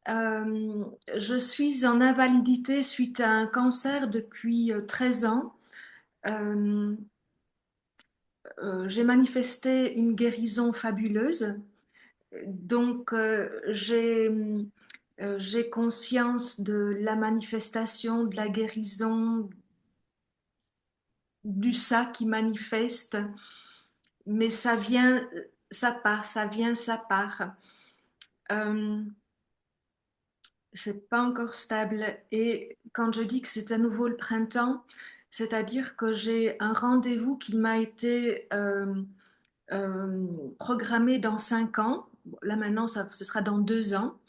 Je suis en invalidité suite à un cancer depuis 13 ans. J'ai manifesté une guérison fabuleuse. Donc, j'ai conscience de la manifestation, de la guérison, du ça qui manifeste, mais ça vient, ça part, ça vient, ça part. C'est pas encore stable. Et quand je dis que c'est à nouveau le printemps, c'est-à-dire que j'ai un rendez-vous qui m'a été programmé dans 5 ans. Là maintenant, ce sera dans 2 ans.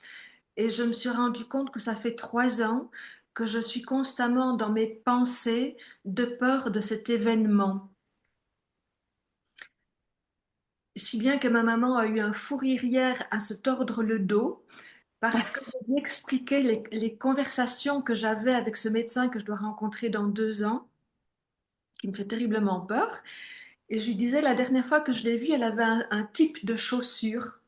Et je me suis rendu compte que ça fait 3 ans que je suis constamment dans mes pensées de peur de cet événement. Si bien que ma maman a eu un fou rire hier à se tordre le dos parce que je lui expliquais les conversations que j'avais avec ce médecin que je dois rencontrer dans 2 ans, qui me fait terriblement peur. Et je lui disais, la dernière fois que je l'ai vue, elle avait un type de chaussure.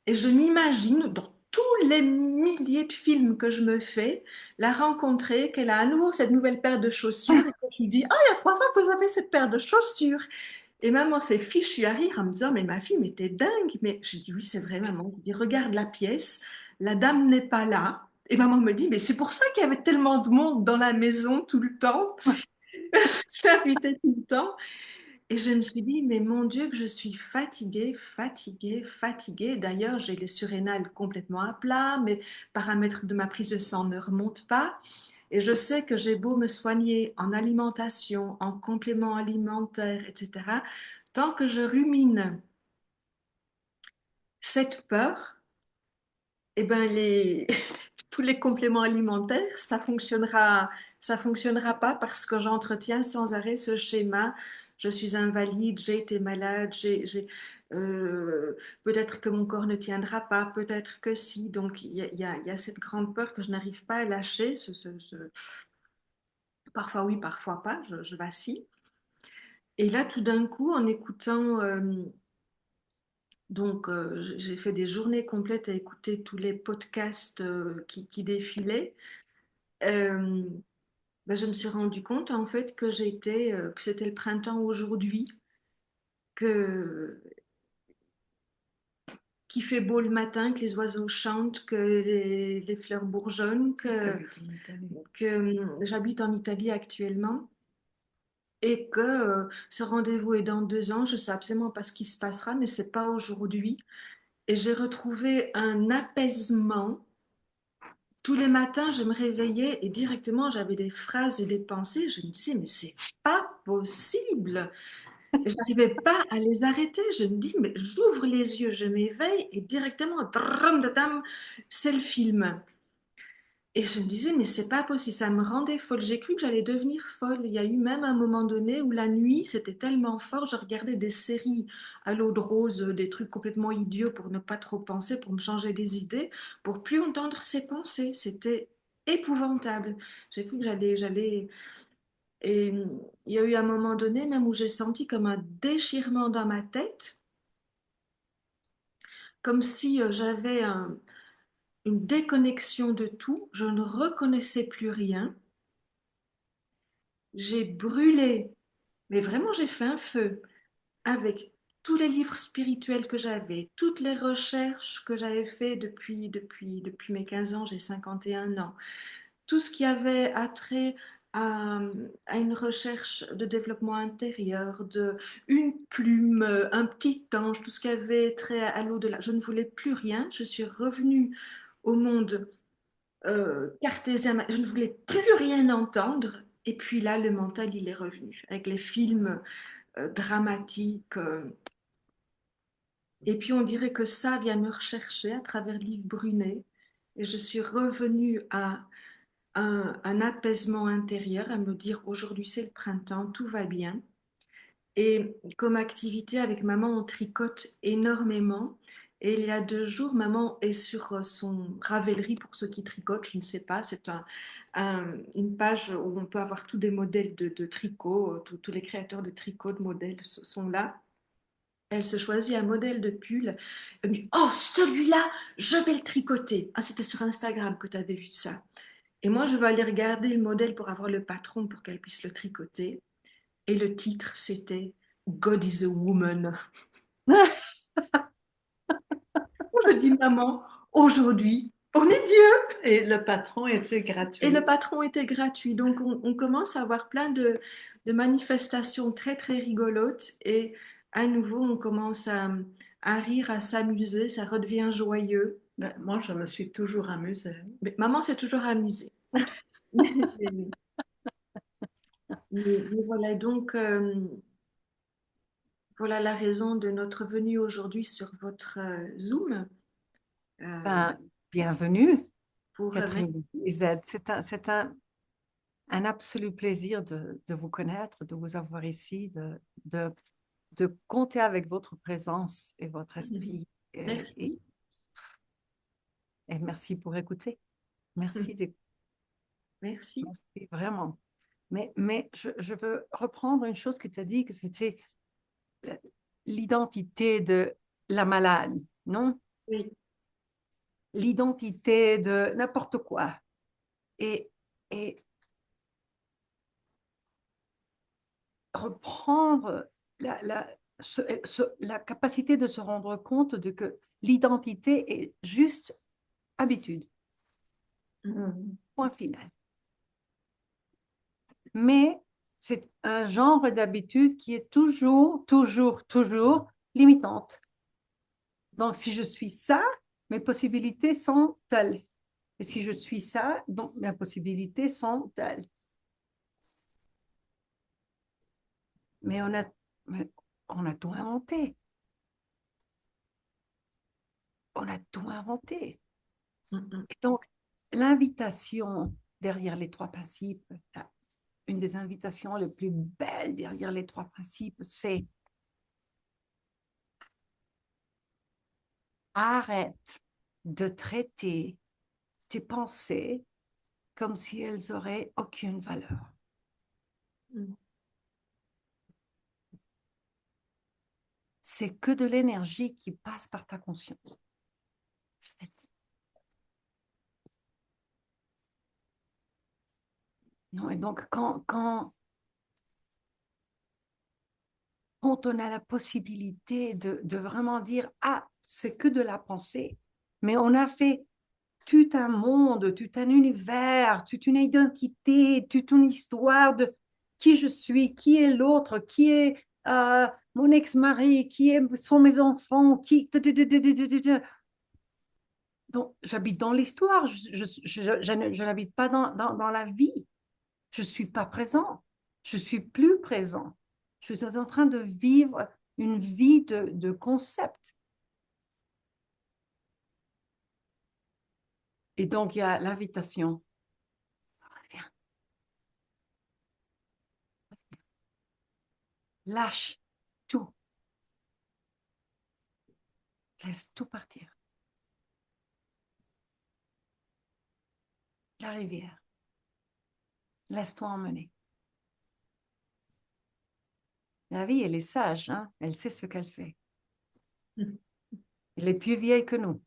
Et je m'imagine, dans tous les milliers de films que je me fais, la rencontrer, qu'elle a à nouveau cette nouvelle paire de chaussures et que je lui dis, ah, il y a 3 ans, vous avez cette paire de chaussures. Et maman s'est fichue à rire en me disant, mais ma fille, mais t'es dingue. Mais je dis, oui, c'est vrai, maman. Je dis, regarde la pièce, la dame n'est pas là. Et maman me dit, mais c'est pour ça qu'il y avait tellement de monde dans la maison tout le temps. Je l'invitais tout le temps. Et je me suis dit, mais mon Dieu, que je suis fatiguée, fatiguée, fatiguée. D'ailleurs, j'ai les surrénales complètement à plat, mes paramètres de ma prise de sang ne remontent pas. Et je sais que j'ai beau me soigner en alimentation, en compléments alimentaires, etc. Tant que je rumine cette peur, eh ben tous les compléments alimentaires, ça fonctionnera pas parce que j'entretiens sans arrêt ce schéma. Je suis invalide, j'ai été malade, euh, peut-être que mon corps ne tiendra pas, peut-être que si. Donc il y a cette grande peur que je n'arrive pas à lâcher. Parfois oui, parfois pas, je vacille. Et là, tout d'un coup, en écoutant, j'ai fait des journées complètes à écouter tous les podcasts qui défilaient. Euh, je me suis rendu compte en fait que c'était le printemps aujourd'hui, que qu'il fait beau le matin, que les oiseaux chantent, que les fleurs bourgeonnent, que j'habite en Italie actuellement et que ce rendez-vous est dans 2 ans. Je sais absolument pas ce qui se passera, mais c'est pas aujourd'hui. Et j'ai retrouvé un apaisement. Tous les matins, je me réveillais et directement, j'avais des phrases et des pensées. Je me disais, mais c'est pas possible. Et je n'arrivais pas à les arrêter. Je me dis, mais j'ouvre les yeux, je m'éveille et directement, c'est le film. Et je me disais, mais c'est pas possible, ça me rendait folle. J'ai cru que j'allais devenir folle. Il y a eu même un moment donné où la nuit, c'était tellement fort, je regardais des séries à l'eau de rose, des trucs complètement idiots pour ne pas trop penser, pour me changer des idées, pour plus entendre ses pensées. C'était épouvantable. J'ai cru que j'allais. Et il y a eu un moment donné même où j'ai senti comme un déchirement dans ma tête, comme si j'avais une déconnexion de tout, je ne reconnaissais plus rien. J'ai brûlé, mais vraiment j'ai fait un feu avec tous les livres spirituels que j'avais, toutes les recherches que j'avais fait depuis mes 15 ans, j'ai 51 ans, tout ce qui avait attrait à, à une recherche de développement intérieur, une plume, un petit ange, tout ce qui avait trait à l'au-delà. Je ne voulais plus rien, je suis revenue au monde cartésien, je ne voulais plus rien entendre. Et puis là, le mental, il est revenu avec les films dramatiques. Et puis on dirait que ça vient me rechercher à travers l'Yves Brunet. Et je suis revenue à un apaisement intérieur, à me dire aujourd'hui c'est le printemps, tout va bien. Et comme activité avec maman, on tricote énormément. Et il y a 2 jours, maman est sur son Ravelry, pour ceux qui tricotent, je ne sais pas, c'est une page où on peut avoir tous des modèles de tricot, tous les créateurs de tricot, de modèles sont là. Elle se choisit un modèle de pull. Elle me dit, oh, celui-là, je vais le tricoter. Ah, c'était sur Instagram que tu avais vu ça. Et moi, je vais aller regarder le modèle pour avoir le patron pour qu'elle puisse le tricoter. Et le titre, c'était God is a Woman. Je dis, maman, aujourd'hui, on est Dieu. Et le patron était gratuit. Et le patron était gratuit. Donc, on commence à avoir plein de manifestations très, très rigolotes. Et à nouveau, on commence à rire, à s'amuser. Ça redevient joyeux. Ben, moi, je me suis toujours amusée. Mais maman s'est toujours amusée. mais voilà, donc, voilà la raison de notre venue aujourd'hui sur votre Zoom. Bienvenue, Pour Catherine Ized. C'est un absolu plaisir de vous connaître, de vous avoir ici, de compter avec votre présence et votre esprit. Merci. Et merci pour écouter. Merci d'écouter. Merci. Merci, vraiment. Mais je veux reprendre une chose que tu as dit, que c'était l'identité de la malade, non? Oui. l'identité de n'importe quoi. Et reprendre la capacité de se rendre compte de que l'identité est juste habitude, point final. Mais c'est un genre d'habitude qui est toujours limitante. Donc, si je suis ça, mes possibilités sont telles. Et si je suis ça, donc mes possibilités sont telles. Mais on a tout inventé. On a tout inventé. Et donc, l'invitation derrière les trois principes, une des invitations les plus belles derrière les trois principes, c'est arrête de traiter tes pensées comme si elles auraient aucune valeur. C'est que de l'énergie qui passe par ta conscience. Non, et donc, quand on a la possibilité de vraiment dire, ah, c'est que de la pensée, mais on a fait tout un monde, tout un univers, toute une identité, toute une histoire de qui je suis, qui est l'autre, qui est mon ex-mari, sont mes enfants, qui... Donc, j'habite dans l'histoire, je n'habite pas dans la vie. Je ne suis pas présent, je suis plus présent. Je suis en train de vivre une vie de concept. Et donc, il y a l'invitation. Reviens. Lâche tout. Laisse tout partir. La rivière. Laisse-toi emmener. La vie, elle est sage, hein? Elle sait ce qu'elle fait. Elle est plus vieille que nous.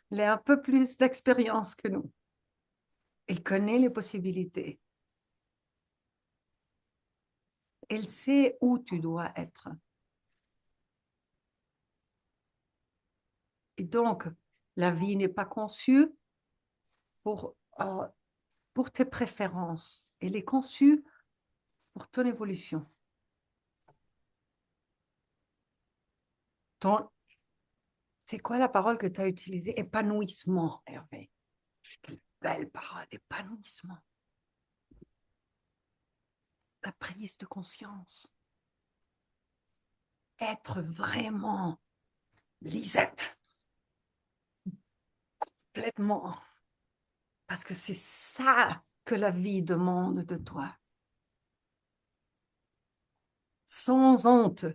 Elle a un peu plus d'expérience que nous. Elle connaît les possibilités. Elle sait où tu dois être. Et donc, la vie n'est pas conçue pour tes préférences. Elle est conçue pour ton évolution. C'est quoi la parole que tu as utilisée? Épanouissement, Hervé. Quelle belle parole, épanouissement. La prise de conscience. Être vraiment Lisette. Complètement. Parce que c'est ça que la vie demande de toi. Sans honte.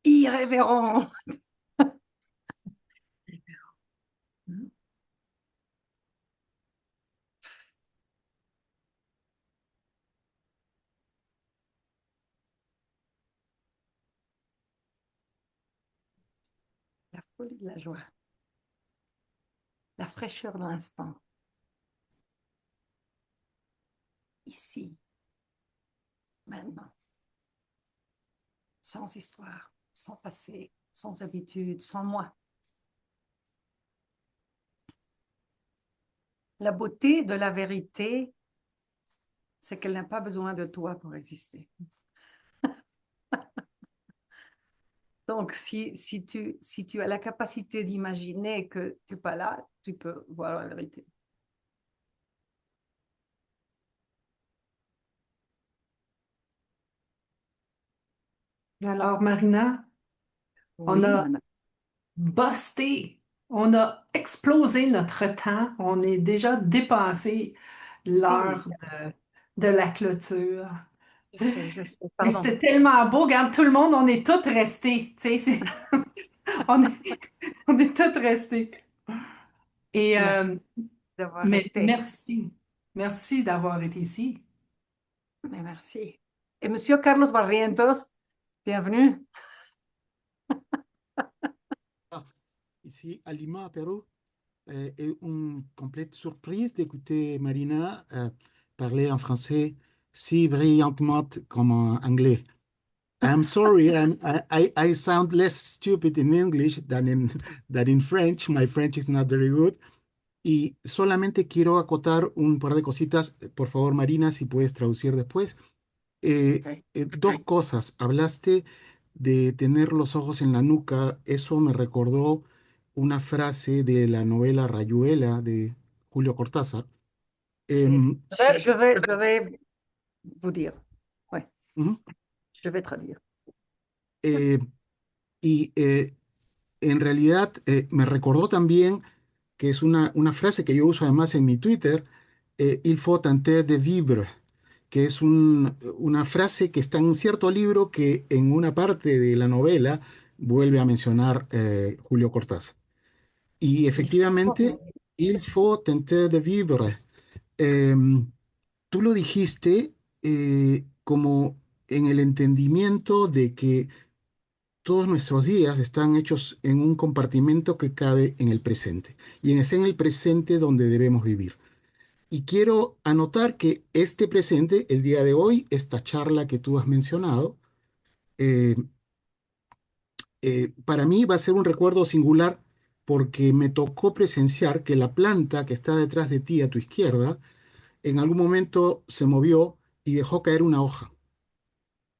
Irrévérent. La folie de la joie. La fraîcheur de l'instant. Ici. Maintenant. Sans histoire, sans passé, sans habitude, sans moi. La beauté de la vérité, c'est qu'elle n'a pas besoin de toi pour exister. Donc, si tu as la capacité d'imaginer que tu n'es pas là, tu peux voir la vérité. Alors, Marina, on Oui, a madame. busté, on a explosé notre temps, on est déjà dépassé l'heure de la clôture. Je sais, Mais pardon. c'était tellement beau, regarde, tout le monde, on est tous restés, tu sais, on est tous restés. Et, Merci d'avoir mais resté. merci d'avoir été ici. Mais merci. Et Monsieur Carlos Barrientos, bienvenue. ici à Lima, Pérou, et une complète surprise d'écouter Marina parler en français si brillamment comme en anglais. I'm sorry, I sound less stupid in English than in French. My French is not very good. Y solamente quiero acotar un par de cositas. Por favor, Marina, si puedes traducir después. Ok. Dos cosas. Hablaste de tener los ojos en la nuca. Eso me recordó una frase de la novela Rayuela de Julio Cortázar. Sí. Em, Je vais vous dire. Oui, ujú. je vais traduire. Eh, y en realidad me recordó también que es una frase que yo uso además en mi Twitter, il faut tenter de vivre, que es una frase que está en un cierto libro que en una parte de la novela vuelve a mencionar Julio Cortázar. Y Il faut efectivamente, il faut tenter de vivre. Tú lo dijiste como en el entendimiento de que todos nuestros días están hechos en un compartimento que cabe en el presente. Y es en el presente donde debemos vivir. Y quiero anotar que este presente, el día de hoy, esta charla que tú has mencionado, eh, para mí va a ser un recuerdo singular porque me tocó presenciar que la planta que está detrás de ti a tu izquierda, en algún momento se movió y dejó caer una hoja.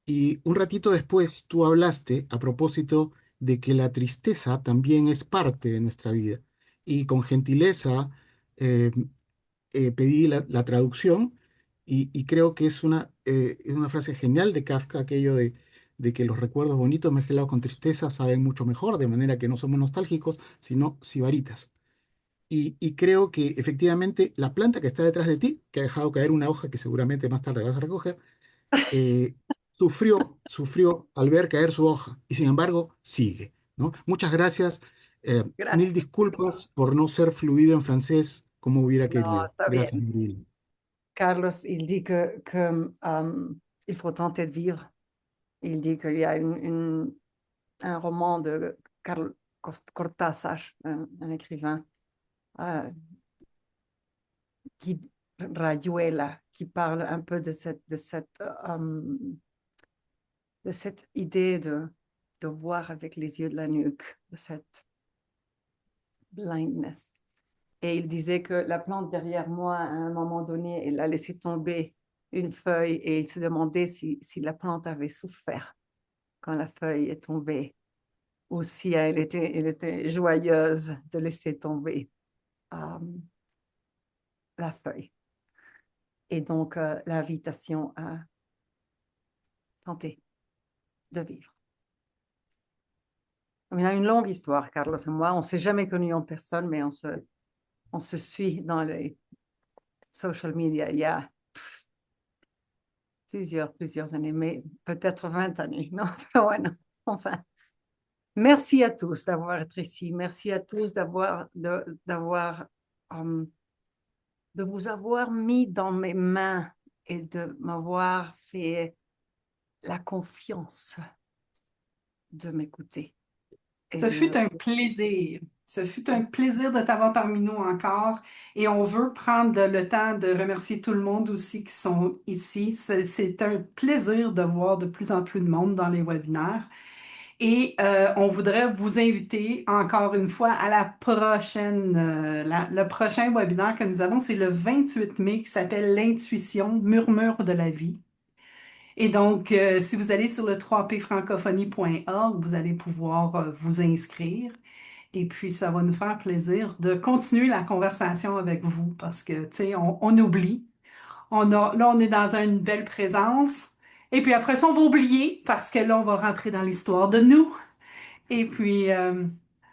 Y un ratito después tú hablaste a propósito de que la tristeza también es parte de nuestra vida. Y con gentileza eh, pedí la traducción y creo que es una frase genial de Kafka, aquello de que los recuerdos bonitos mezclados con tristeza saben mucho mejor, de manera que no somos nostálgicos, sino sibaritas. Y creo que efectivamente la planta que está detrás de ti, que ha dejado caer una hoja que seguramente más tarde vas a recoger, eh, sufrió al ver caer su hoja y sin embargo sigue, ¿no? Muchas gracias. Mil Gracias. disculpas por no ser fluido en francés como hubiera Non, querido. está Gracias, bien. Miguel. Carlos, il dit il faut tenter de vivre. Il dit qu'il y a un roman de Carl Cortázar, un écrivain, qui, Rayuela, qui parle un peu de cette idée de voir avec les yeux de la nuque, de cette blindness. Et il disait que la plante derrière moi, à un moment donné, elle a laissé tomber une feuille et il se demandait si la plante avait souffert quand la feuille est tombée ou si elle était joyeuse de laisser tomber la feuille. Et donc, l'invitation à tenter de vivre. Il y a une longue histoire, Carlos et moi. On ne s'est jamais connus en personne, mais on se suit dans les social media il y a plusieurs années, mais peut-être 20 années. Non, bueno, enfin. Merci à tous d'avoir été ici. Merci à tous de vous avoir mis dans mes mains et de m'avoir fait la confiance de m'écouter. Ce fut un plaisir. Ce fut un plaisir de t'avoir parmi nous encore. Et on veut prendre le temps de remercier tout le monde aussi qui sont ici. C'est un plaisir de voir de plus en plus de monde dans les webinaires. Et on voudrait vous inviter encore une fois à la prochaine, le prochain webinaire que nous avons, c'est le 28 mai qui s'appelle L'intuition, murmure de la vie. Et donc, si vous allez sur le 3pfrancophonie.org, vous allez pouvoir vous inscrire. Et puis, ça va nous faire plaisir de continuer la conversation avec vous parce que, tu sais, on oublie. Là, on est dans une belle présence. Et puis après ça, on va oublier parce que là, on va rentrer dans l'histoire de nous. Et puis,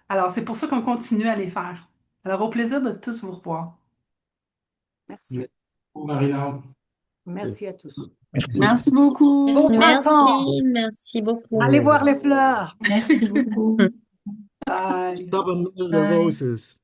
alors, c'est pour ça qu'on continue à les faire. Alors, au plaisir de tous vous revoir. Merci. Marina. Merci à tous. Merci beaucoup. Bon printemps. Merci beaucoup. Allez voir les fleurs. Merci beaucoup. Bye. Stop and the roses.